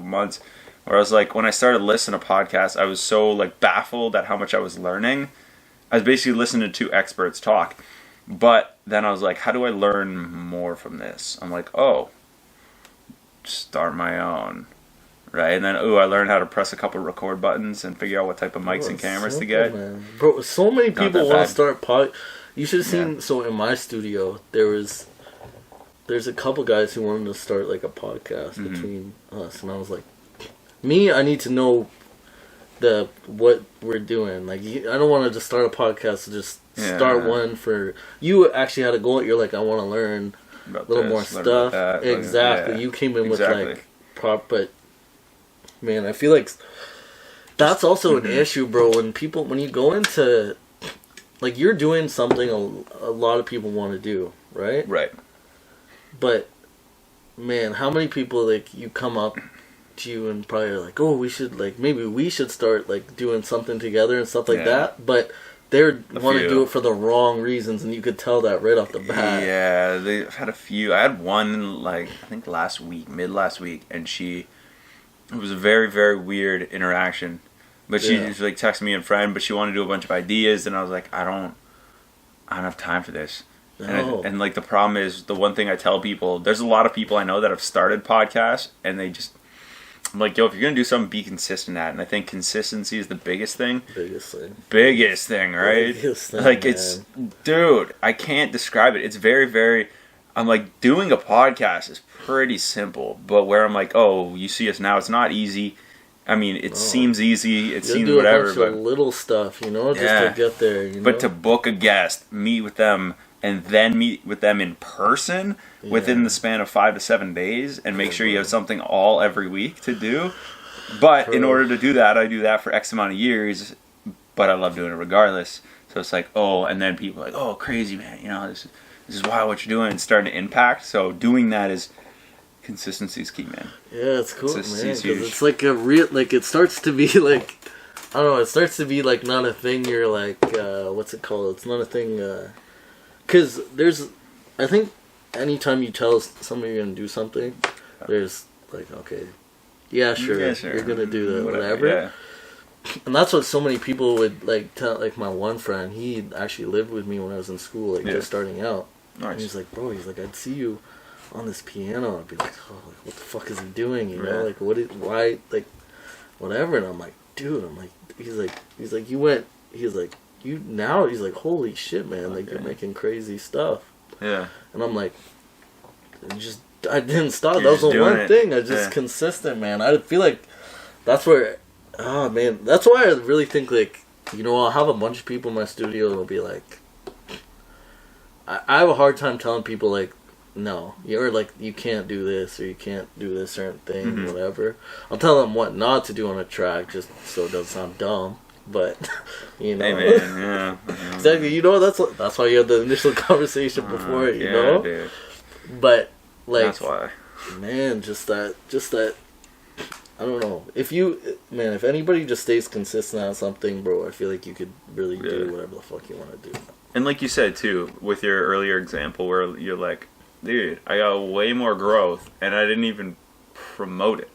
months, where I was like, when I started listening to podcasts, I was so like baffled at how much I was learning. I was basically listening to two experts talk. But then I was like, how do I learn more from this? I'm like, start my own. Right? And then, I learned how to press a couple record buttons and figure out what type of mics and cameras to get. Man. Bro, so many people want to start You should have seen, so in my studio, there's a couple guys who wanted to start like a podcast between us. And I was like, I need to know what we're doing. Like, I don't want to just start a podcast to just start one for... You actually had a goal. You're like, I want to learn a little more stuff. Exactly. Yeah. You came in with like but man, I feel like that's also an issue, bro. When you go into, like, you're doing something a lot of people want to do, right? Right. But man, how many people, like, you come up to you and probably are like, maybe we should start like doing something together and stuff like that, but they want to do it for the wrong reasons, and you could tell that right off the bat. Yeah, they've had a few. I had one, like, I think mid last week, and it was a very, very weird interaction. But she just, like, texted me and friend, but she wanted to do a bunch of ideas, and I was like, I don't have time for this. No. And like, the problem is, the one thing I tell people, there's a lot of people I know that have started podcasts, and they just, I'm like, yo, if you're going to do something, be consistent at it. And I think consistency is the biggest thing. Biggest thing, right? Biggest thing, like, man. It's, dude, I can't describe it. It's very, very, I'm like, doing a podcast is pretty simple. But where I'm like, you see us now, it's not easy. I mean, it seems easy, it seems whatever. But little stuff, just to get there, But to book a guest, meet with them, and then meet with them in person within the span of 5 to 7 days, and make sure you have something every week to do. But in order to do that, I do that for X amount of years, but I love doing it regardless. So it's like, and then people are like, crazy, man, this is wild what you're doing. It's starting to impact. So doing that is, consistency is key, man. Yeah, it's cool, man, because it's like a real, like, it starts to be like, I don't know, it starts to be like not a thing you're like, what's it called? It's not a thing, because I think anytime you tell somebody you're going to do something, there's like, okay, sure, you're going to do that, whatever. Yeah. And that's what so many people would like tell. Like, my one friend, he actually lived with me when I was in school, like, just starting out. Nice. And he's like, bro, I'd see you on this piano. I'd be like, what the fuck is he doing? Like, why, like, whatever. And I'm like, dude, he's like, he's like, holy shit, man, like, you're making crazy stuff. Yeah. And I'm like, I didn't stop. That was the one thing. I just consistent, man. I feel like that's where, man, that's why I really think, like, I'll have a bunch of people in my studio and it'll be like, I have a hard time telling people, like, no, you're like, you can't do this or you can't do this certain thing, whatever. I'll tell them what not to do on a track, just so it doesn't sound dumb. But you know, hey man, yeah, exactly. You know, that's why you had the initial conversation before. You know, dude. But like, That's why, man, just that. I don't know. If anybody just stays consistent on something, bro, I feel like you could really do whatever the fuck you want to do. And like you said too, with your earlier example, where you're like, dude, I got way more growth, and I didn't even promote it.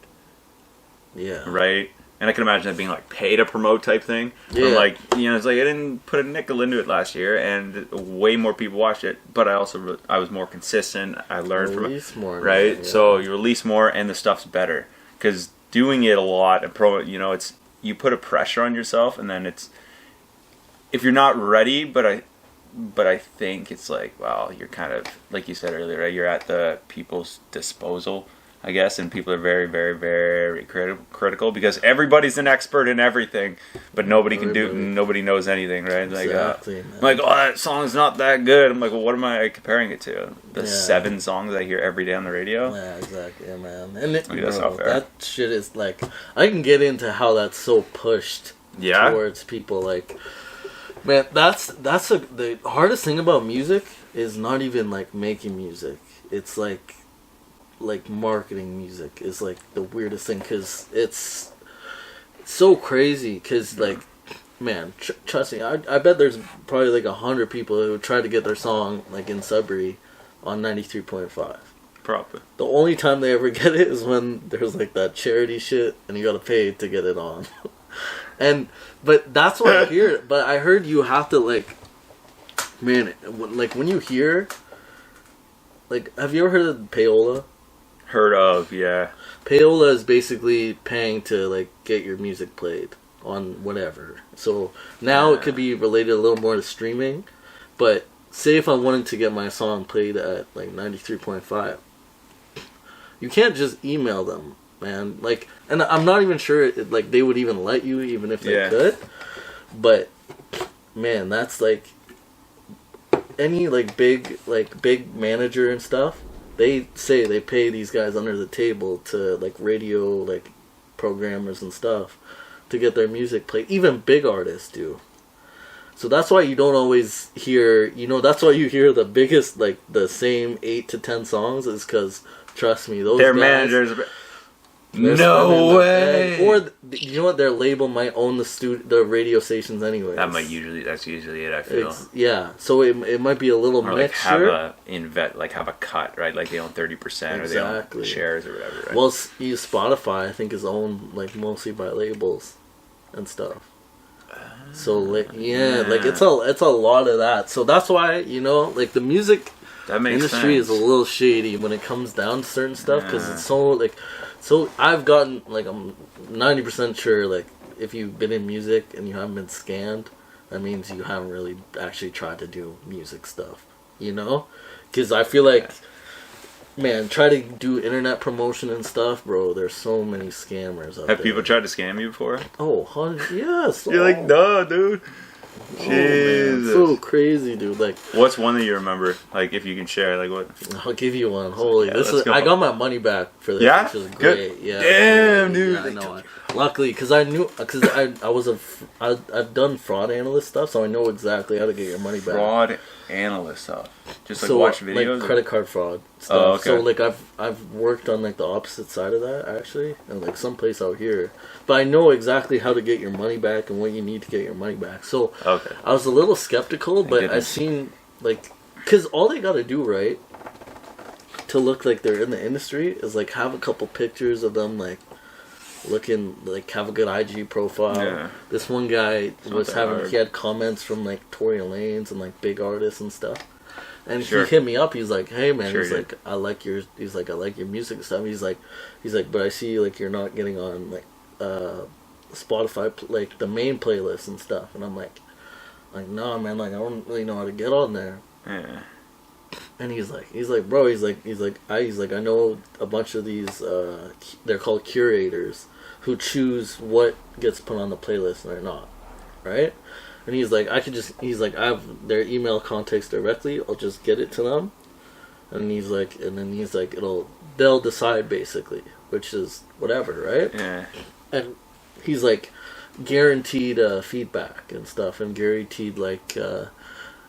Yeah. Right. And I can imagine it being like pay to promote type thing. Yeah. But like, you know, it's like I didn't put a nickel into it last year, and way more people watched it. But I was more consistent. I learned from it, more, right? Yeah. So you release more, and the stuff's better because doing it a lot and you know, it's you put a pressure on yourself, and then it's if you're not ready. But I think it's like, wow, you're kind of like you said earlier, right? You're at the people's disposal, I guess, and people are very, very, very critical because everybody's an expert in everything, but nobody knows anything, right? Exactly, like, oh, that song's not that good. I'm like, well, what am I comparing it to? The 7 songs I hear every day on the radio? Yeah, exactly, yeah, man. And that's not fair. That shit is like, I can get into how that's so pushed towards people. Like, man, the hardest thing about music is not even like making music. It's like marketing music is like the weirdest thing because it's so crazy because like, man, trust me, I bet there's probably like 100 people who try to get their song like in Sudbury on 93.5. Probably. The only time they ever get it is when there's like that charity shit and you gotta pay to get it on. But that's what I hear. But I heard you have to like, man, like when you hear, like, have you ever heard of payola? Heard of, yeah. Payola is basically paying to like get your music played on whatever. So now it could be related a little more to streaming, but say if I wanted to get my song played at like 93.5, you can't just email them, man. Like, and I'm not even sure like they would even let you, even if they could. But man, that's like any like big manager and stuff. They say they pay these guys under the table to like radio like programmers and stuff to get their music played. Even big artists do. So that's why you don't always hear, you know, that's why you hear the biggest, like the same 8 to 10 songs is because, trust me, those their guys, managers. No way. Or you know what? Their label might own the radio stations anyway. That's usually it. I feel. So it might be a little or mixture. Have a cut, right? Like they own 30% or they own shares or whatever. Right? Well, Spotify I think is owned like mostly by labels and stuff. So like like it's a lot of that. So that's why, you know, like the music industry is a little shady when it comes down to certain stuff because it's so like. So I've gotten, like, I'm 90% sure, like, if you've been in music and you haven't been scanned, that means you haven't really actually tried to do music stuff, you know? Because I feel like, man, try to do internet promotion and stuff, bro, there's so many scammers out there. Have people tried to scam you before? Oh, yes. You're like, no, dude. Jesus. So crazy, dude. Like, what's one that you remember? Like, if you can share, like what? I'll give you one. Holy, I got my money back for this. Yeah, which is great. good. Yeah, damn, dude. Yeah, I know. Luckily, because I've done fraud analyst stuff, so I know exactly how to get your money back. Fraud analyst stuff, just like watch videos, like credit card fraud stuff. Oh, okay. So like I've worked on like the opposite side of that actually, and like someplace out here. But I know exactly how to get your money back and what you need to get your money back. So I was a little skeptical, but I seen like, because all they got to do, right, to look like they're in the industry is like have a couple pictures of them like looking like have a good IG profile. Yeah. This one guy he had comments from like Tory Lanez and like big artists and stuff. And he hit me up. He's like, "Hey man," he's like, "I like your music and stuff." He's like, "But I see like you're not getting on like Spotify like the main playlist and stuff." And I'm like, "Nah, man, like I don't really know how to get on there." Yeah. And he's like, "Bro, I know a bunch of these they're called curators who choose what gets put on the playlist or not, right?" And he's like, I have their email contacts directly. I'll just get it to them, And he's like, they'll decide basically, which is whatever, right? Yeah. And he's like, guaranteed feedback and stuff, and guaranteed like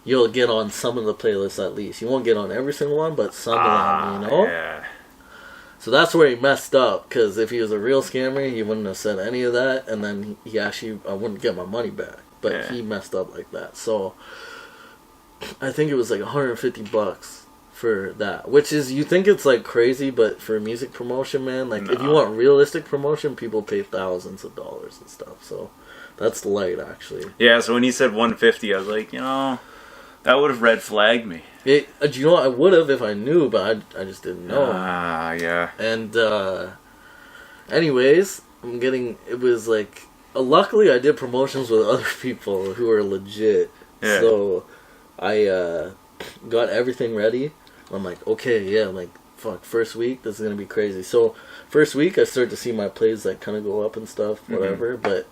you'll get on some of the playlists at least. You won't get on every single one, but some of them, you know. Yeah. So that's where he messed up, because if he was a real scammer, he wouldn't have said any of that, and then I wouldn't get my money back. But he messed up like that. So I think it was like $150 for that, which is, you think it's like crazy, but for music promotion, man, like if you want realistic promotion, people pay thousands of dollars and stuff. So that's light, actually. Yeah. So when he said 150, I was like, that would have red flagged me. Do you know, I would have if I knew, but I just didn't know. Yeah. And anyways, it was like, luckily I did promotions with other people who are legit. Yeah. So I got everything ready. I'm like, okay, yeah, I'm like, fuck, first week, this is going to be crazy. So first week, I start to see my plays like kind of go up and stuff, whatever, but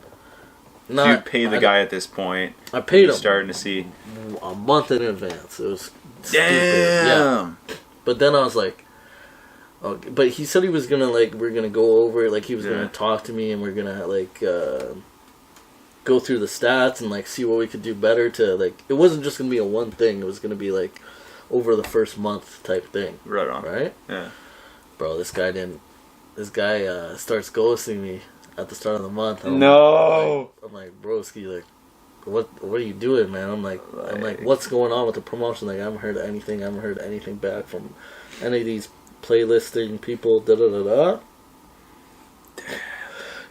not... So you pay the guy at this point. I paid him. Starting to see. A month in advance. It was damn. Yeah. But then I was like, okay. But he said he was gonna like, we're gonna go over, like he was gonna talk to me, and we're gonna like go through the stats and like see what we could do better to like. It wasn't just gonna be a one thing. It was gonna be like over the first month type thing. Right on. Right. Yeah. Bro, this guy starts ghosting me at the start of the month. I'm like, broski, like, what are you doing, man? I'm like, what's going on with the promotion? Like, I haven't heard anything back from any of these playlisting people.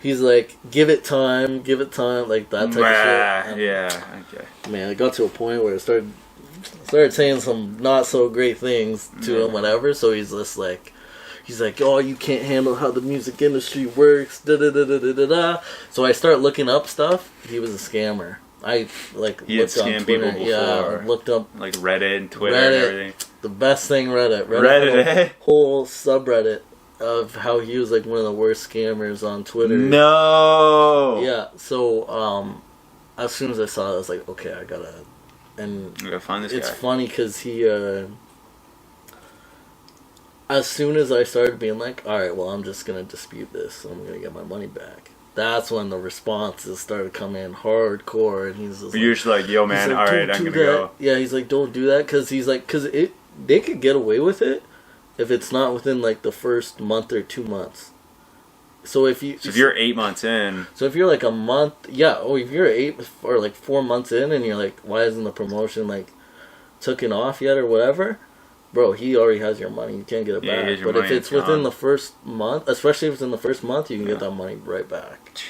He's like, give it time, like that type of shit. Yeah, okay. Man, it got to a point where I started saying some not so great things to him, whatever. So he's just like, oh, you can't handle how the music industry works. So I start looking up stuff. He was a scammer. I like he looked on Twitter. People before. Yeah, looked up like Reddit and Twitter and everything. The best thing, Reddit, whole subreddit of how he was like one of the worst scammers on Twitter. No. Yeah. So as soon as I saw it, I was like, okay, I gotta find this guy. It's funny because he. As soon as I started being like, all right, well, I'm just gonna dispute this, I'm gonna get my money back. That's when the responses started coming in hardcore, and he's just you're just like, yo, man, like, all right, I'm gonna go. Yeah, he's like, don't do that, because they could get away with it if it's not within like the first month or 2 months. So if you're 8 months in, so if you're like a month, if you're 8 or like 4 months in, and you're like, why isn't the promotion like taken off yet or whatever? Bro, he already has your money. You can't get it back. But if it's within the first month, especially if it's in the first month, you can get that money right back. Jeez.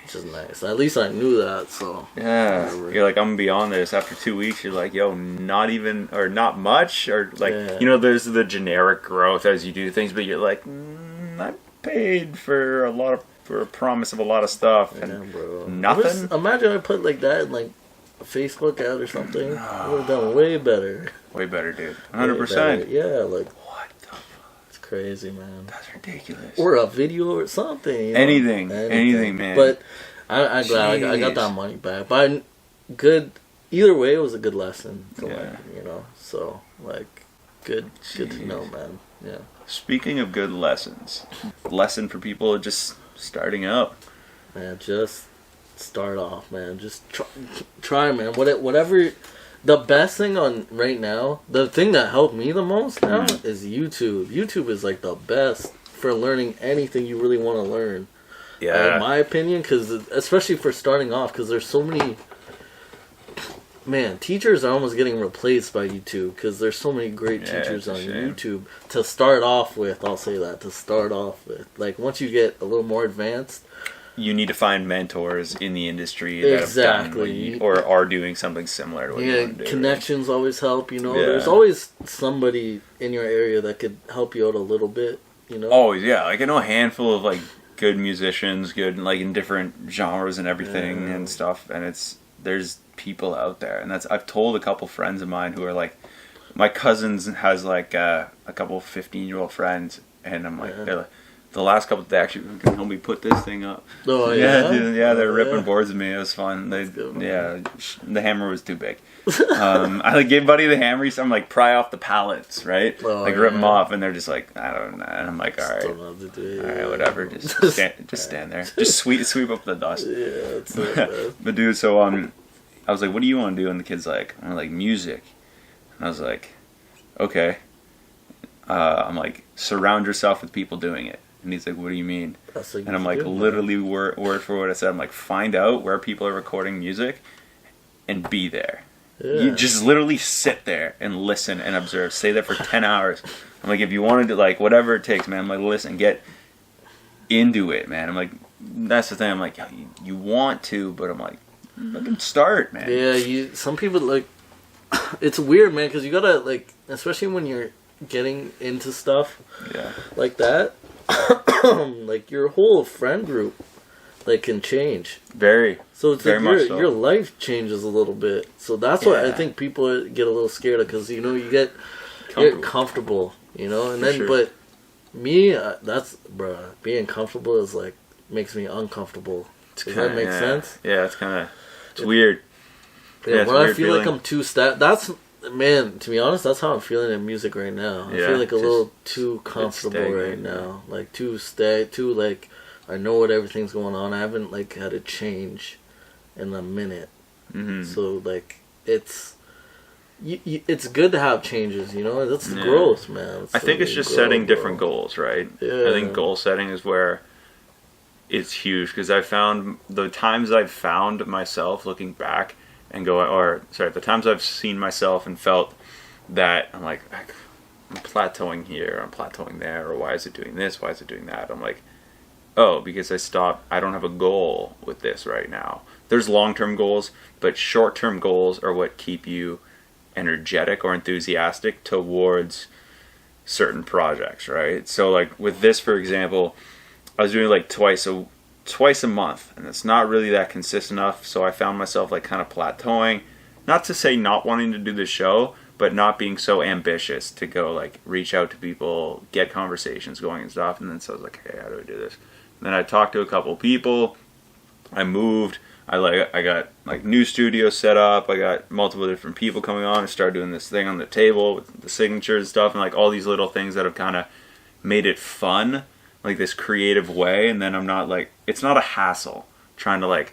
Which is nice. At least I knew that, so. Yeah. Whatever. You're like, I'm beyond this. After 2 weeks, you're like, yo, not even, or not much, or like, there's the generic growth as you do things, but you're like, I paid for a promise of a lot of stuff, and bro. nothing. Imagine I put like that in like a Facebook ad or something. I would have done way better. Way better, dude. 100%. Yeah, like what the fuck? It's crazy, man. That's ridiculous. Or a video or something. You know? Anything, man. But I'm glad I got that money back. But either way, it was a good lesson to learn, So like, good to know, man. Yeah. Speaking of good lessons, lesson for people just starting up. Man, just start off, man. Just try, man. Whatever. The best thing on right now, the thing that helped me the most now is YouTube. YouTube is like the best for learning anything you really want to learn. Yeah. In my opinion, because especially for starting off, because there's so many. Man, teachers are almost getting replaced by YouTube because there's so many great teachers on YouTube. To start off with, I'll say that. To start off with, like once you get a little more advanced. You need to find mentors in the industry that have done or are doing something similar to what you want to do. Connections always help, There's always somebody in your area that could help you out a little bit, Always, yeah. Like I know a handful of like good musicians, good like in different genres and everything and stuff, and there's people out there, and I've told a couple friends of mine who are like, my cousins has like a couple 15-year-old friends, and I'm like, they're like, the last couple, they actually can help me put this thing up. Oh Yeah, yeah, dude, yeah, they're ripping boards with me. It was fun. The hammer was too big. I like gave Buddy the hammer. So I'm like, pry off the pallets, right? Like rip them off, and they're just like, I don't know. And I'm like, all right, whatever. Just stand there. Just sweep up the dust. Yeah, that's so bad. But dude, so I was like, what do you want to do? And the kid's like, I'm like, music. And I was like, okay. I'm like, surround yourself with people doing it. And he's like, what do you mean? And I'm like, literally word for word I said. I'm like, find out where people are recording music and be there. Yeah. You just literally sit there and listen and observe. Stay there for 10 hours. I'm like, if you wanted to, like, whatever it takes, man, I'm like, listen, get into it, man. I'm like, that's the thing. I'm like, you want to, but I'm like, fucking start, man. Yeah, some people, like, it's weird, man, because you gotta, like, especially when you're getting into stuff like that, like, your whole friend group, like, can change. Very. So it's very like much so. Your life changes a little bit. So that's why I think people get a little scared of, because, you know, you get comfortable, you know, and then, but me, being comfortable is, like, makes me uncomfortable. Does that make sense? Yeah, it's weird. Yeah, when I feel like I'm too man, to be honest, that's how I'm feeling in music right now. I feel like a little too comfortable right now. Like, too like, I know what everything's going on. I haven't, like, had a change in a minute. Mm-hmm. So, like, it's good to have changes, you know? That's growth, man. I think it's just setting different goals, right? Yeah. I think goal setting is where it's huge, because I found the times I've found myself looking back and the times I've seen myself and felt that I'm like, I'm plateauing here, I'm plateauing there, or why is it doing this, why is it doing that? I'm like, oh, because I don't have a goal with this right now. There's long-term goals, but short-term goals are what keep you energetic or enthusiastic towards certain projects, right? So, like, with this, for example, I was doing like twice a month, and it's not really that consistent enough, so I found myself, like, kind of plateauing. Not to say not wanting to do the show, but not being so ambitious to go, like, reach out to people, get conversations going and stuff. And then so I was like, hey, how do I do this? And then I talked to a couple people. I moved. I got, like, new studio set up. I got multiple different people coming on. I started doing this thing on the table with the signatures and stuff, and, like, all these little things that have kind of made it fun, like, this creative way. And then I'm not, like, it's not a hassle trying to, like,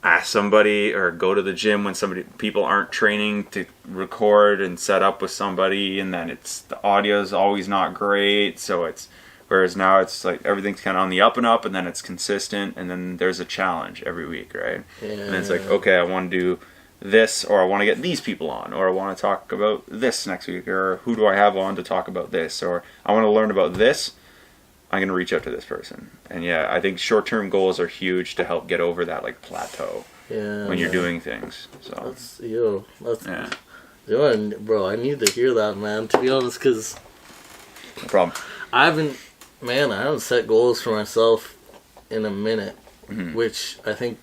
ask somebody or go to the gym when people aren't training to record and set up with somebody, and then the audio is always not great. So whereas now it's like everything's kind of on the up and up, and then it's consistent, and then there's a challenge every week, right? Yeah. And it's like, okay, I want to do this, or I want to get these people on, or I want to talk about this next week, or who do I have on to talk about this, or I want to learn about this, I'm going to reach out to this person. And yeah, I think short-term goals are huge to help get over that, like, plateau when you're doing things. So bro, I need to hear that, man, to be honest, because no problem. I haven't set goals for myself in a minute, which I think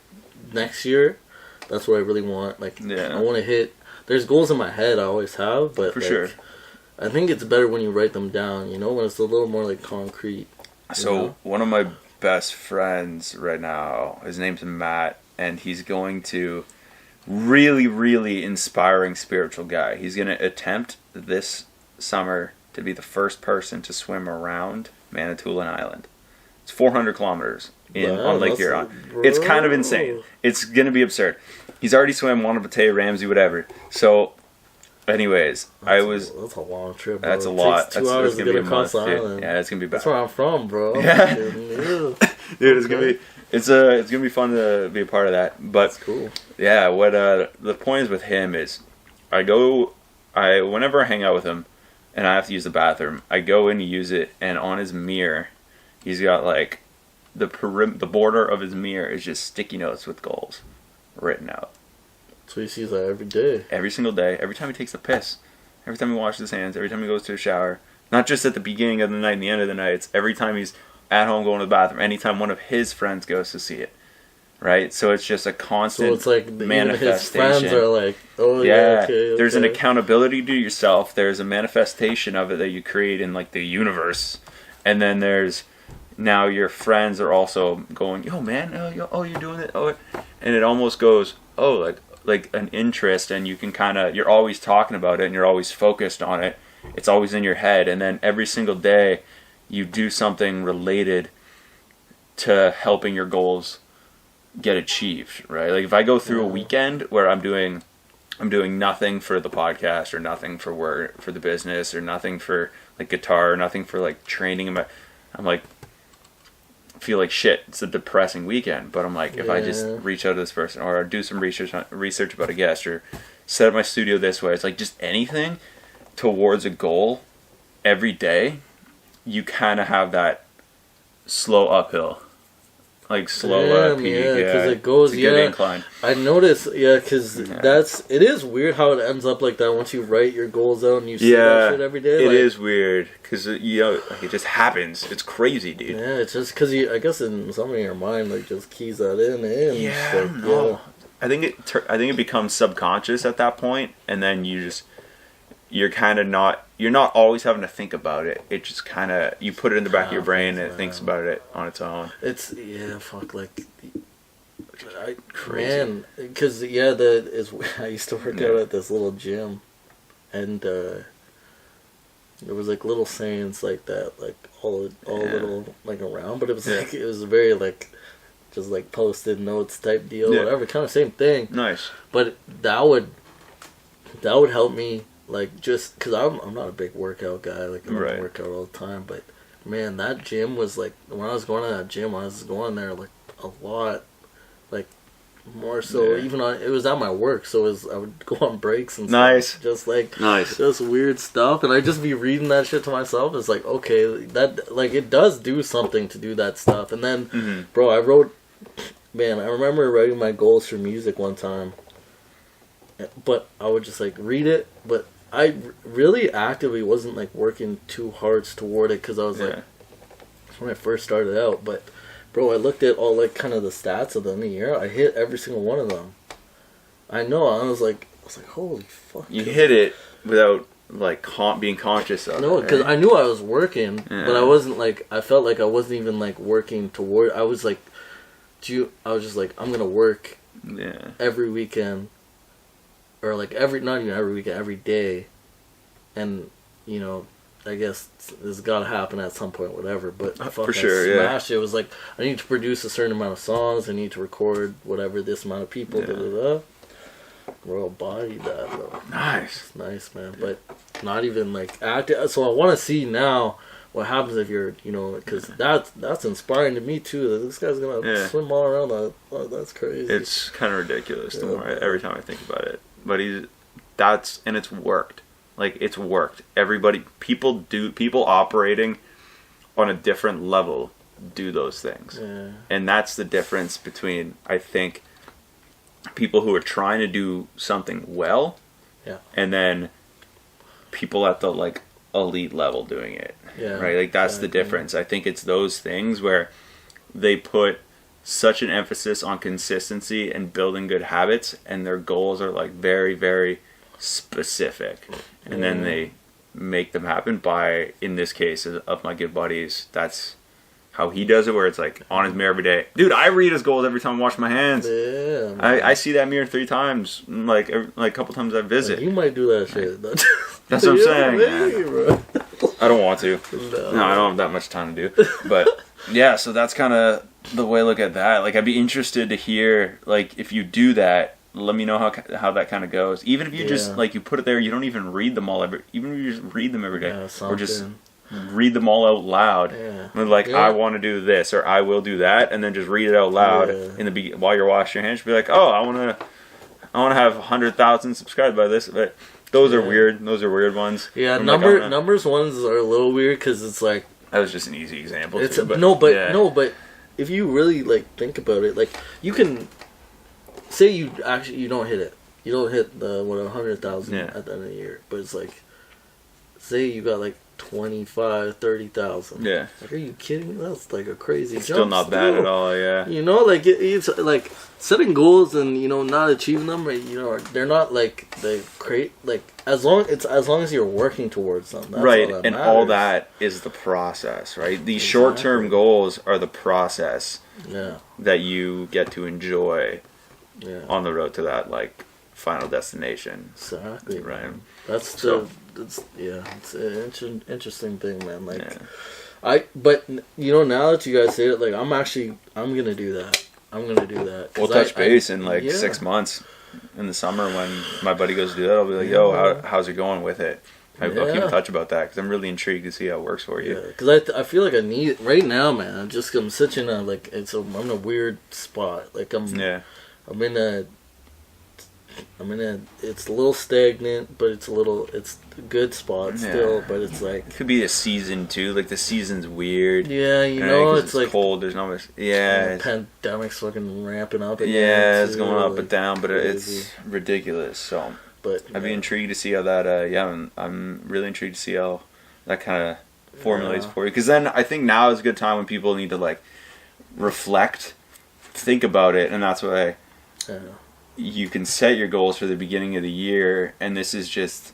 next year, that's what I really want. Like, I want to hit, there's goals in my head I always have, but, sure, I think it's better when you write them down, you know, when it's a little more, like, concrete. So one of my best friends right now, his name's Matt, and he's going to really, really inspiring spiritual guy. He's going to attempt this summer to be the first person to swim around Manitoulin Island. It's 400 kilometers on Lake Huron. It's kind of insane. It's going to be absurd. He's already swam Wanapitei, Ramsey, whatever. So, anyways, that's a long trip, bro. That's a lot. It takes 2 hours to get across the island. Yeah, it's gonna be bad. That's where I'm from, bro. Yeah. Dude, it's gonna be fun to be a part of that. But that's cool. Yeah, what the point is with him is, whenever I hang out with him, and I have to use the bathroom, I go in to use it, and on his mirror, he's got, like, the border of his mirror is just sticky notes with goals written out. So he sees that every day. Every single day. Every time he takes a piss. Every time he washes his hands. Every time he goes to a shower. Not just at the beginning of the night and the end of the night. It's every time he's at home going to the bathroom. Anytime one of his friends goes to see it. Right? So it's just a constant manifestation. Even his friends are like, oh yeah, okay. There's an accountability to yourself. There's a manifestation of it that you create in, like, the universe. And then there's now your friends are also going, yo man, you're doing it, and it almost goes, like an interest, and you can kind of, you're always talking about it and you're always focused on it. It's always in your head, and then every single day you do something related to helping your goals get achieved, right? Like if I go through a weekend where I'm doing nothing for the podcast, or nothing for work, for the business, or nothing for like guitar, or nothing for like training, I'm like, feel like shit. It's a depressing weekend. But I'm like, if I just reach out to this person, or do some research about a guest, or set up my studio this way, it's like just anything towards a goal every day, you kind of have that slow uphill, like slow peak, because it goes, it's a good incline. I notice, because it is weird how it ends up like that once you write your goals out and you see that shit every day. It is weird because it just happens. It's crazy, dude. Yeah, it's just because I guess in something in your mind like just keys that in. Yeah, I don't know. I think it becomes subconscious at that point, and then you're not always having to think about it. It just kind of, you put it in the back of your brain and it thinks about it on its own. It's crazy. Man, because I used to work out at this little gym, and there was like little sayings like that, like all little like around, but it was like, it was very like just like post-it notes type deal, whatever, kind of same thing. Nice. But that would help me. Like, just because I'm not a big workout guy, like, I don't work out all the time, but, man, that gym was, like, when I was going to that gym, I was going there, like, a lot, like, more so, even it was at my work, so I would go on breaks and stuff, just, like, just weird stuff, and I'd just be reading that shit to myself. It's like, okay, that, like, it does do something to do that stuff, and then, bro, I remember writing my goals for music one time, but I would just, like, read it, but I really actively wasn't, like, working too hard toward it, because I was, like, when I first started out, but, bro, I looked at all, like, kind of the stats of the end of the year, I hit every single one of them. I know, I was like, holy fuck. You hit it without, like, being conscious of it. No, because I knew I was working, but I wasn't, like, I felt like I wasn't even, like, working toward, I was, like, I was just, like, I'm gonna work every weekend, or like not even every weekend, every day, and I guess it's gotta happen at some point, whatever. But for sure, smashed it. It was like, I need to produce a certain amount of songs, I need to record whatever this amount of people. Royal body that though. Nice, it's nice, man. But not even like active. So I want to see now what happens if you're, because that's inspiring to me too. That this guy's gonna swim all around that. Oh, that's crazy. It's kind of ridiculous. The more every time I think about it. But and it's worked. Like, it's worked. People operating on a different level do those things. Yeah. And that's the difference between, I think, people who are trying to do something well, and then people at the, like, elite level doing it. Yeah. Right? Like, that's the difference. I think it's those things where they put such an emphasis on consistency and building good habits, and their goals are like very, very specific, and then they make them happen by, in this case of my good buddies, that's how he does it, where it's like on his mirror every day. Dude, I read his goals every time I wash my hands. Yeah, I see that mirror 3 times, like a couple times I visit. You might do that shit. That's what I'm saying. I don't want to. No, I don't have that much time to do. But yeah, so that's kind of the way I look at that. Like, I'd be interested to hear, like, if you do that, let me know how that kind of goes. Even if you just, like, you put it there, you don't even read them all even if you just read them every day, or just read them all out loud. And like, I want to do this, or I will do that, and then just read it out loud while you're washing your hands. Be like, oh, I want to have 100,000 subscribed by this. But those are weird. Those are weird ones. Yeah, numbers ones are a little weird because it's like, that was just an easy example. But if you really, like, think about it, like, you can say you don't hit it. You don't hit the 100,000 at the end of the year. But it's like, say you got like 25,000-30,000. Yeah. Like, are you kidding me? That's like a crazy jump. Still not bad at all, yeah. You know, like it's like setting goals and, you know, not achieving them, you know, they're not like they create like as long as you're working towards them. That's right, all that and matters. all that is the process, right? These short-term goals are the process that you get to enjoy on the road to that like final destination. Exactly. Right. It's an interesting thing, man. Like, but you know, now that you guys say it, like, I'm gonna do that. We'll touch base in like 6 months in the summer when my buddy goes to do that. I'll be like, yo, how's it going with it? I'll keep in touch about that because I'm really intrigued to see how it works for you. Yeah, because I feel like I need right now, man. I'm such in a like I'm in a weird spot. Like I'm in a it's a little stagnant, but it's a good spot still, but it's like it could be a season too, like the season's weird. Yeah, you know, it's like cold, there's no much pandemic's fucking ramping up again. Yeah, it's going up and down, but it's ridiculous. So but I'd be intrigued to see how that I'm really intrigued to see how that kind of formulates for you, because then I think now is a good time when people need to like reflect, think about it, and that's why you can set your goals for the beginning of the year, and this is just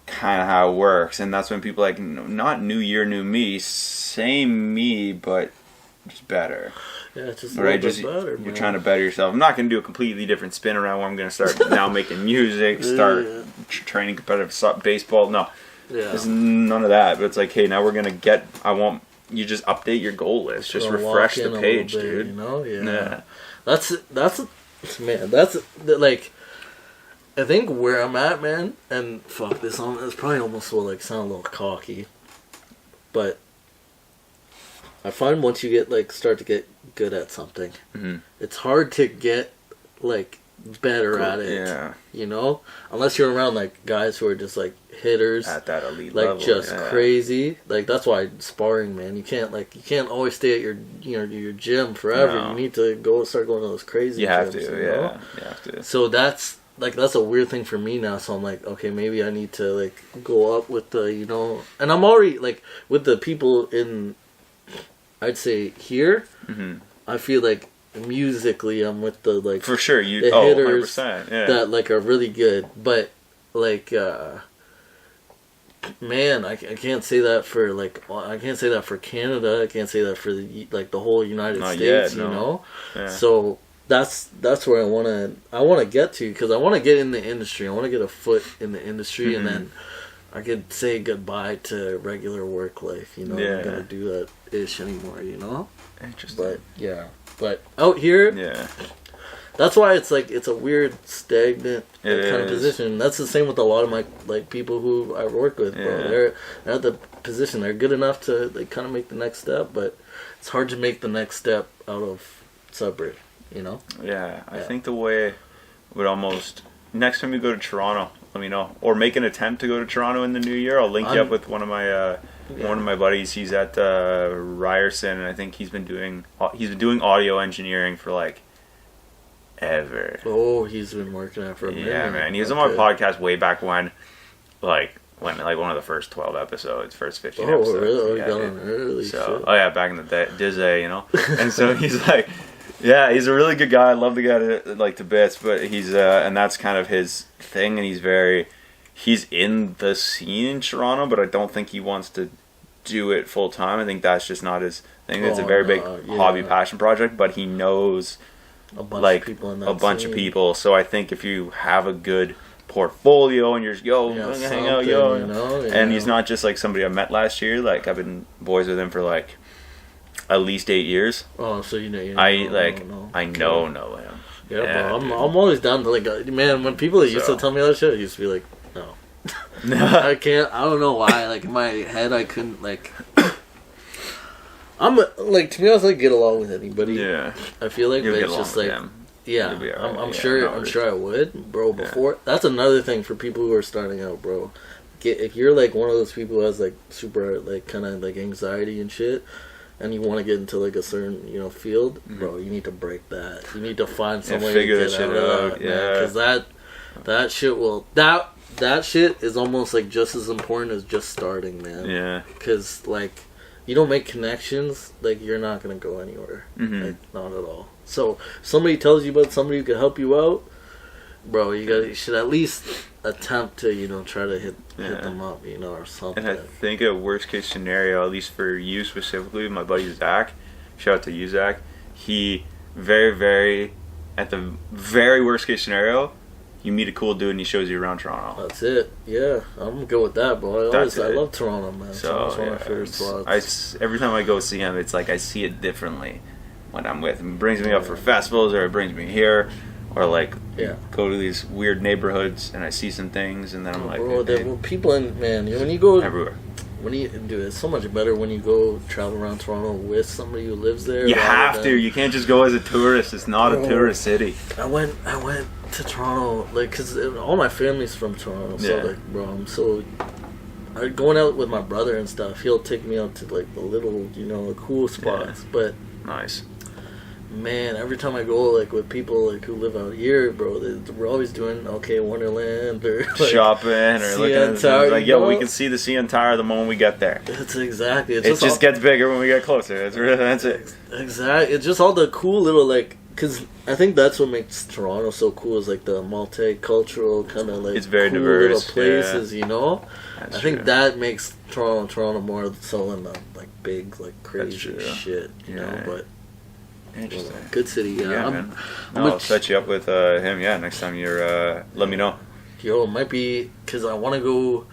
kind of how it works. And that's when people are like, not new year, new me, same me, but just better. Yeah, it's just a little bit better. You're trying to better yourself. I'm not going to do a completely different spin around where I'm going to start now making music, start training competitive baseball. No, there's none of that. But it's like, hey, now we're going to I want you just update your goal list. Just refresh the page, dude. You know, That's man, that's like, I think where I'm at, man, and fuck this, it's probably almost will like sound a little cocky, but I find once you start to get good at something, it's hard to get like better at it. Yeah. You know, unless you're around like guys who are just like hitters at that elite like level, just crazy. Like that's why sparring, man. You can't always stay at your gym forever. No. You need to start going to those crazy. You have gyms, to, you know? You have to. So that's a weird thing for me now. So I'm like, okay, maybe I need to like go up with the and I'm already like with the people in, I'd say here. Mm-hmm. I feel like musically I'm with the like for sure the hitters 100%, that like are really good, but like man, I can't say that for Canada. I can't say that for the whole United States. You know, so that's where I want to get to, because I want to get in the industry. I want to get a foot in the industry, and then I could say goodbye to regular work life. You know, I'm not gonna do that ish anymore. You know. Interesting. But out here, that's why it's like it's a weird stagnant kind of position. That's the same with a lot of my like people who I work with, bro. They're at the position, they're good enough to like kind of make the next step, but it's hard to make the next step out of Sudbury, you know? Yeah, I think the way would almost next time you go to Toronto, let me know, or make an attempt to go to Toronto in the new year. I'll link you up with one of my buddies. He's at Ryerson, and I think he's been doing audio engineering for like ever. Oh, he's been working at it for a minute. Yeah, man. He was on my podcast way back when one of the first 12 episodes, first 15 episodes. Oh, really? Oh, yeah, got on early. So, back in the day, Dizzy, you know. And so he's like, yeah, he's a really good guy. I love the guy to bits, but he's and that's kind of his thing, and he's in the scene in Toronto, but I don't think he wants to do it full time. I think that's just not his thing. It's a very big hobby passion project, but he knows a bunch of people. So I think if you have a good portfolio and you're hang out, and he's not just like somebody I met last year. Like I've been boys with him for like at least 8 years. Oh, so you know him. I know him. Yeah, bro, I'm always down to like, man, when people used to tell me that shit, I used to be like, no. I can't, I don't know why, like in my head I couldn't like, I'm like, to be honest, I get along with anybody. Yeah. I feel like, but it's just like, I'm sure I would, bro, before, that's another thing for people who are starting out, bro. If you're like one of those people who has like super like kind of like anxiety and shit, and you want to get into like a certain field, bro, you need to break that. You need to find some way to get out of that, because that shit will that shit is almost like just as important as just starting, man. Yeah. Because like, you don't make connections, like you're not gonna go anywhere. Like, not at all. So somebody tells you about somebody who can help you out, bro. You should at least attempt to try to hit them up, or something. And I think a worst case scenario, at least for you specifically, my buddy Zach, shout out to you, Zach. He at the very worst case scenario, you meet a cool dude and he shows you around Toronto. That's it. Yeah, I'm good with that, bro. I love Toronto, man. So Toronto's one of my favorite spots. Every time I go see him, it's like I see it differently when I'm with him. It brings me up for festivals, or it brings me here, or like go to these weird neighborhoods and I see some things, and then I'm like, bro, people when you go everywhere. It's so much better when you go travel around Toronto with somebody who lives there. You have to. You can't just go as a tourist. It's not a tourist city. I went to Toronto, like, because all my family's from Toronto. So, like, bro, I'm so... going out with my brother and stuff, he'll take me out to, like, the little, the cool spots. Yeah. But... Nice. Man, every time I go, like, with people, like, who live out here, bro, we're always doing, Wonderland, or, like, shopping, or looking at Tower, like, we can see the CN Tower the moment we get there. That's exactly. It just gets bigger when we get closer. That's it. Exactly. It's just all the cool little, like, because I think that's what makes Toronto so cool, is, like, the multicultural kind of, like, it's very cool diverse, little places, That's I think true. that makes Toronto more so in the, like, big, like, crazy shit, but... Interesting. Good city, man. I'll set you up with him, next time you're, let me know. Yo, it might be, because I want to go,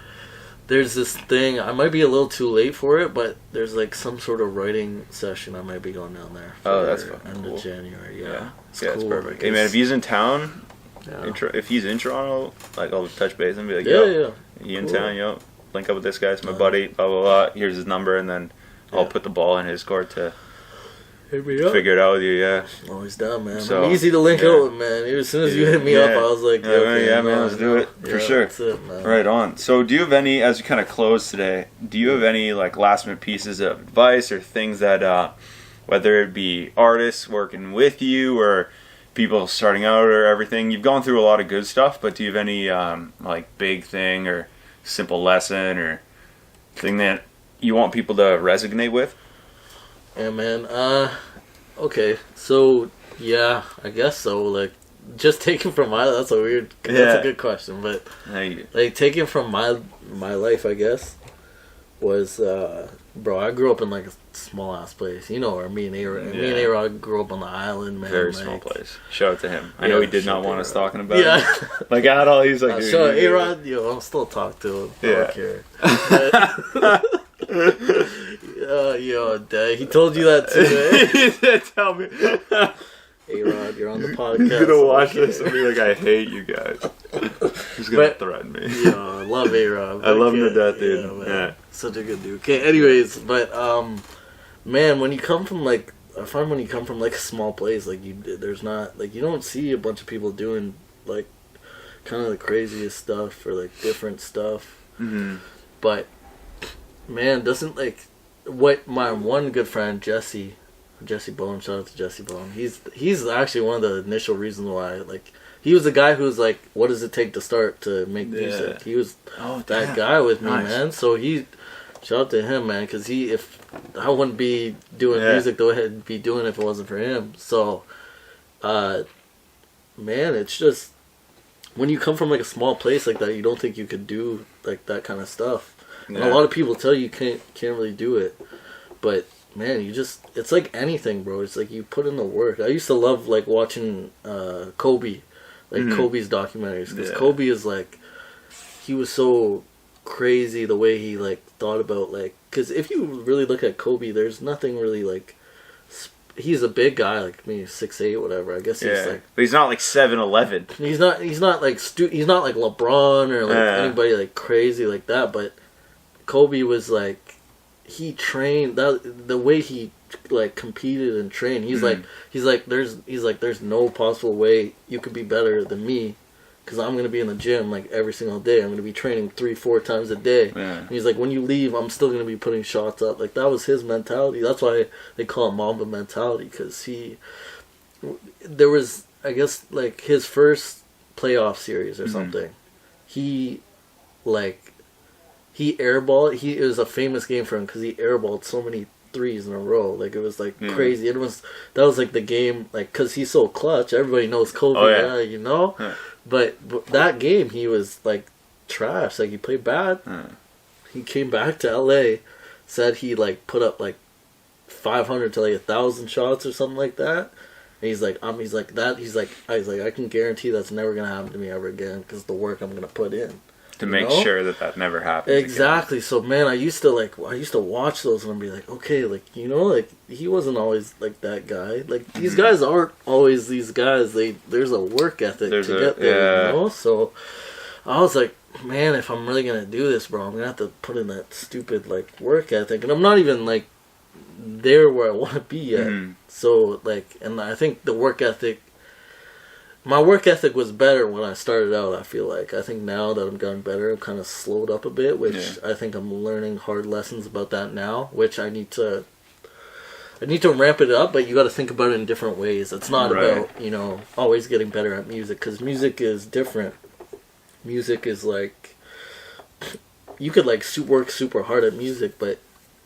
there's this thing, I might be a little too late for it, but there's like some sort of writing session I might be going down there. That's fucking end cool. of January, It's cool. It's perfect. Hey man, if he's in town, if he's in Toronto, like, I'll touch base and be like, you in town, link up with this guy, it's my buddy, blah, blah, blah, here's his number, and then I'll put the ball in his court to... Figure it out with you, Always down, man. So, I'm easy to link out with, man. As soon as you hit me up, I was like, man, let's do it for sure. That's it, man. Right on. So, do you have any, as we kind of close today, do you have any like last minute pieces of advice or things that, whether it be artists working with you or people starting out or everything, you've gone through a lot of good stuff, but do you have any like big thing or simple lesson or thing that you want people to resonate with? Yeah, man. Okay. So, I guess so. Like, just taking from that's a good question. But, like, taking from my life, I guess, was, bro, I grew up in, like, a small-ass place. Where me and A-Rod grew up on the island, man. Very small place. Shout out to him. I know he did not want us talking about it. Like, at all, he's like... Shout out A-Rod. I'll still talk to him. I don't care. He told you that too, eh? He did tell me. A-Rod, you're on the podcast. He's gonna watch this and be like, I hate you guys. He's gonna threaten me. I love A-Rod. I love him to death, dude. Yeah. Such a good dude. Okay, anyways, but, man, when you come from, like, I find when you come from, like, a small place, like, there's not, like, you don't see a bunch of people doing, like, kind of the craziest stuff or, like, different stuff. Mm-hmm. But, man, doesn't, like, what my one good friend, Jesse Bone, shout out to Jesse Bone, he's actually one of the initial reasons why, like, he was the guy who was like, what does it take to start to make music? He was that guy with me, man. So shout out to him, man, because if I wouldn't be doing music the way I'd be doing if it wasn't for him. So, man, it's just, when you come from, like, a small place like that, you don't think you could do, like, that kind of stuff. And a lot of people tell you can't really do it. But, man, it's like anything, bro. It's like you put in the work. I used to love, like, watching Kobe, like, Kobe's documentaries. Because Kobe is, like, he was so crazy the way he, like, thought about, like, because if you really look at Kobe, there's nothing really, like, he's a big guy, like maybe 6'8", whatever. I guess he's like, but he's not like 7'11". He's not like he's not like LeBron or like anybody like crazy like that. But Kobe was like, he trained the way he like competed and trained. He's like there's no possible way you could be better than me, because I'm gonna be in the gym like every single day. I'm gonna be training 3-4 times a day. And he's like, when you leave, I'm still gonna be putting shots up. Like, that was his mentality. That's why they call it Mamba mentality, because there was, I guess, like his first playoff series or something. He like, he airballed. It was a famous game for him because he airballed so many threes in a row. Like, it was, like, crazy. That was, like, the game, like, because he's so clutch. Everybody knows Kobe, you know? Yeah. But that game, he was, like, trash. Like, he played bad. He came back to LA, said he, like, put up, like, 500 to, like, 1,000 shots or something like that. And he's like, I can guarantee that's never going to happen to me ever again because the work I'm going to put in. To make sure that never happens. Exactly. Again. So, man, I used to watch those and I'd be like, okay, like, you know, like, he wasn't always, like, that guy. Like, these guys aren't always these guys. There's a work ethic to get there, you know? So, I was like, man, if I'm really going to do this, bro, I'm going to have to put in that stupid, like, work ethic. And I'm not even, like, there where I want to be yet. So, like, and I think my work ethic was better when I started out, I feel like. I think now that I've gotten better, I'm kind of slowed up a bit, which I think I'm learning hard lessons about that now, which I need to ramp it up, but you got to think about it in different ways. It's not about, you know, always getting better at music, because music is different. Music is like, you could, like, work super hard at music, but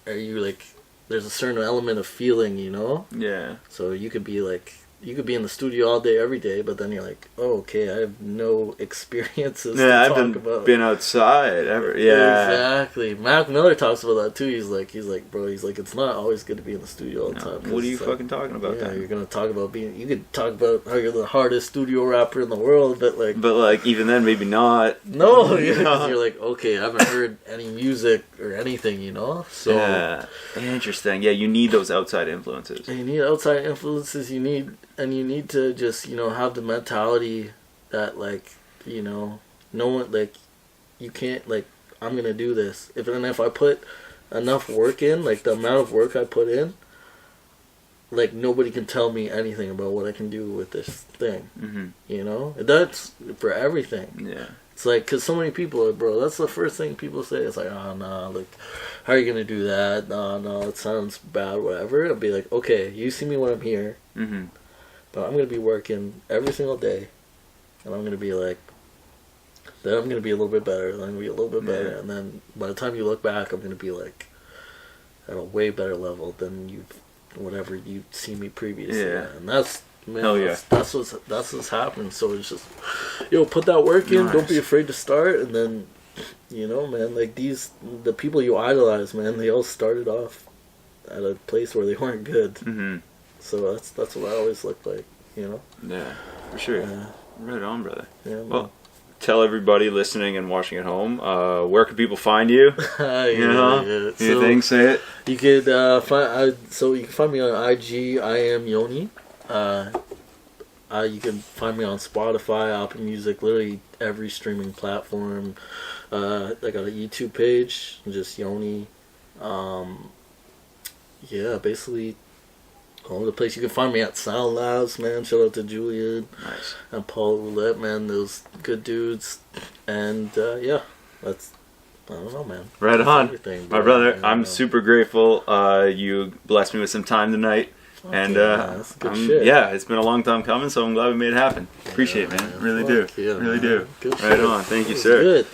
are you, like, there's a certain element of feeling, you know? Yeah. So you could be, like, you could be in the studio all day, every day, but then you're like, oh, okay, I have no experiences to talk about. Been outside ever. Yeah, exactly. Mac Miller talks about that too. He's like, bro, it's not always good to be in the studio all the time. What are you fucking talking about? Yeah, you're gonna talk about you could talk about how you're the hardest studio rapper in the world, but even then, maybe not. No, you're like, okay, I haven't heard any music or anything, you know. So yeah, interesting. Yeah, you need those outside influences. And you need outside influences. You need to just, you know, have the mentality that, like, you know, no one, like, you can't, like, I'm gonna do this. If I put enough work in, like, the amount of work I put in, like, nobody can tell me anything about what I can do with this thing. You know? That's for everything. Yeah. It's like, because so many people, bro, that's the first thing people say. It's like, oh, no, like, how are you going to do that? No, it sounds bad, whatever. It'll be like, okay, you see me when I'm here, but I'm going to be working every single day, and I'm going to be like, then I'm going to be a little bit better, then I'm going to be a little bit better, and then by the time you look back, I'm going to be like, at a way better level than whatever you'd seen me previously. Yeah. And that's, man, that's what's happening. So it's just, put that work in. Nice. Don't be afraid to start. And then, you know, man, like the people you idolize, man, they all started off at a place where they weren't good. So that's what I always look like, you know. Yeah, for sure. Right on, brother. Yeah. Well, tell everybody listening and watching at home, where can people find you? Anything, say it. You could you can find me on IG. I am Yoni. You can find me on Spotify, Apple Music, literally every streaming platform. I got a YouTube page, just Yoni. Basically all over the place. You can find me at Sound Labs, man. Shout out to Julian and Paul Roulette, man. Those good dudes. And that's, I don't know, man. Right on, my brother. I'm super grateful. You blessed me with some time tonight. And that's good shit. Yeah, it's been a long time coming, so I'm glad we made it happen. Appreciate it, man. Really do. Yeah, really do. Good right shit. On. Thank you, sir. Good.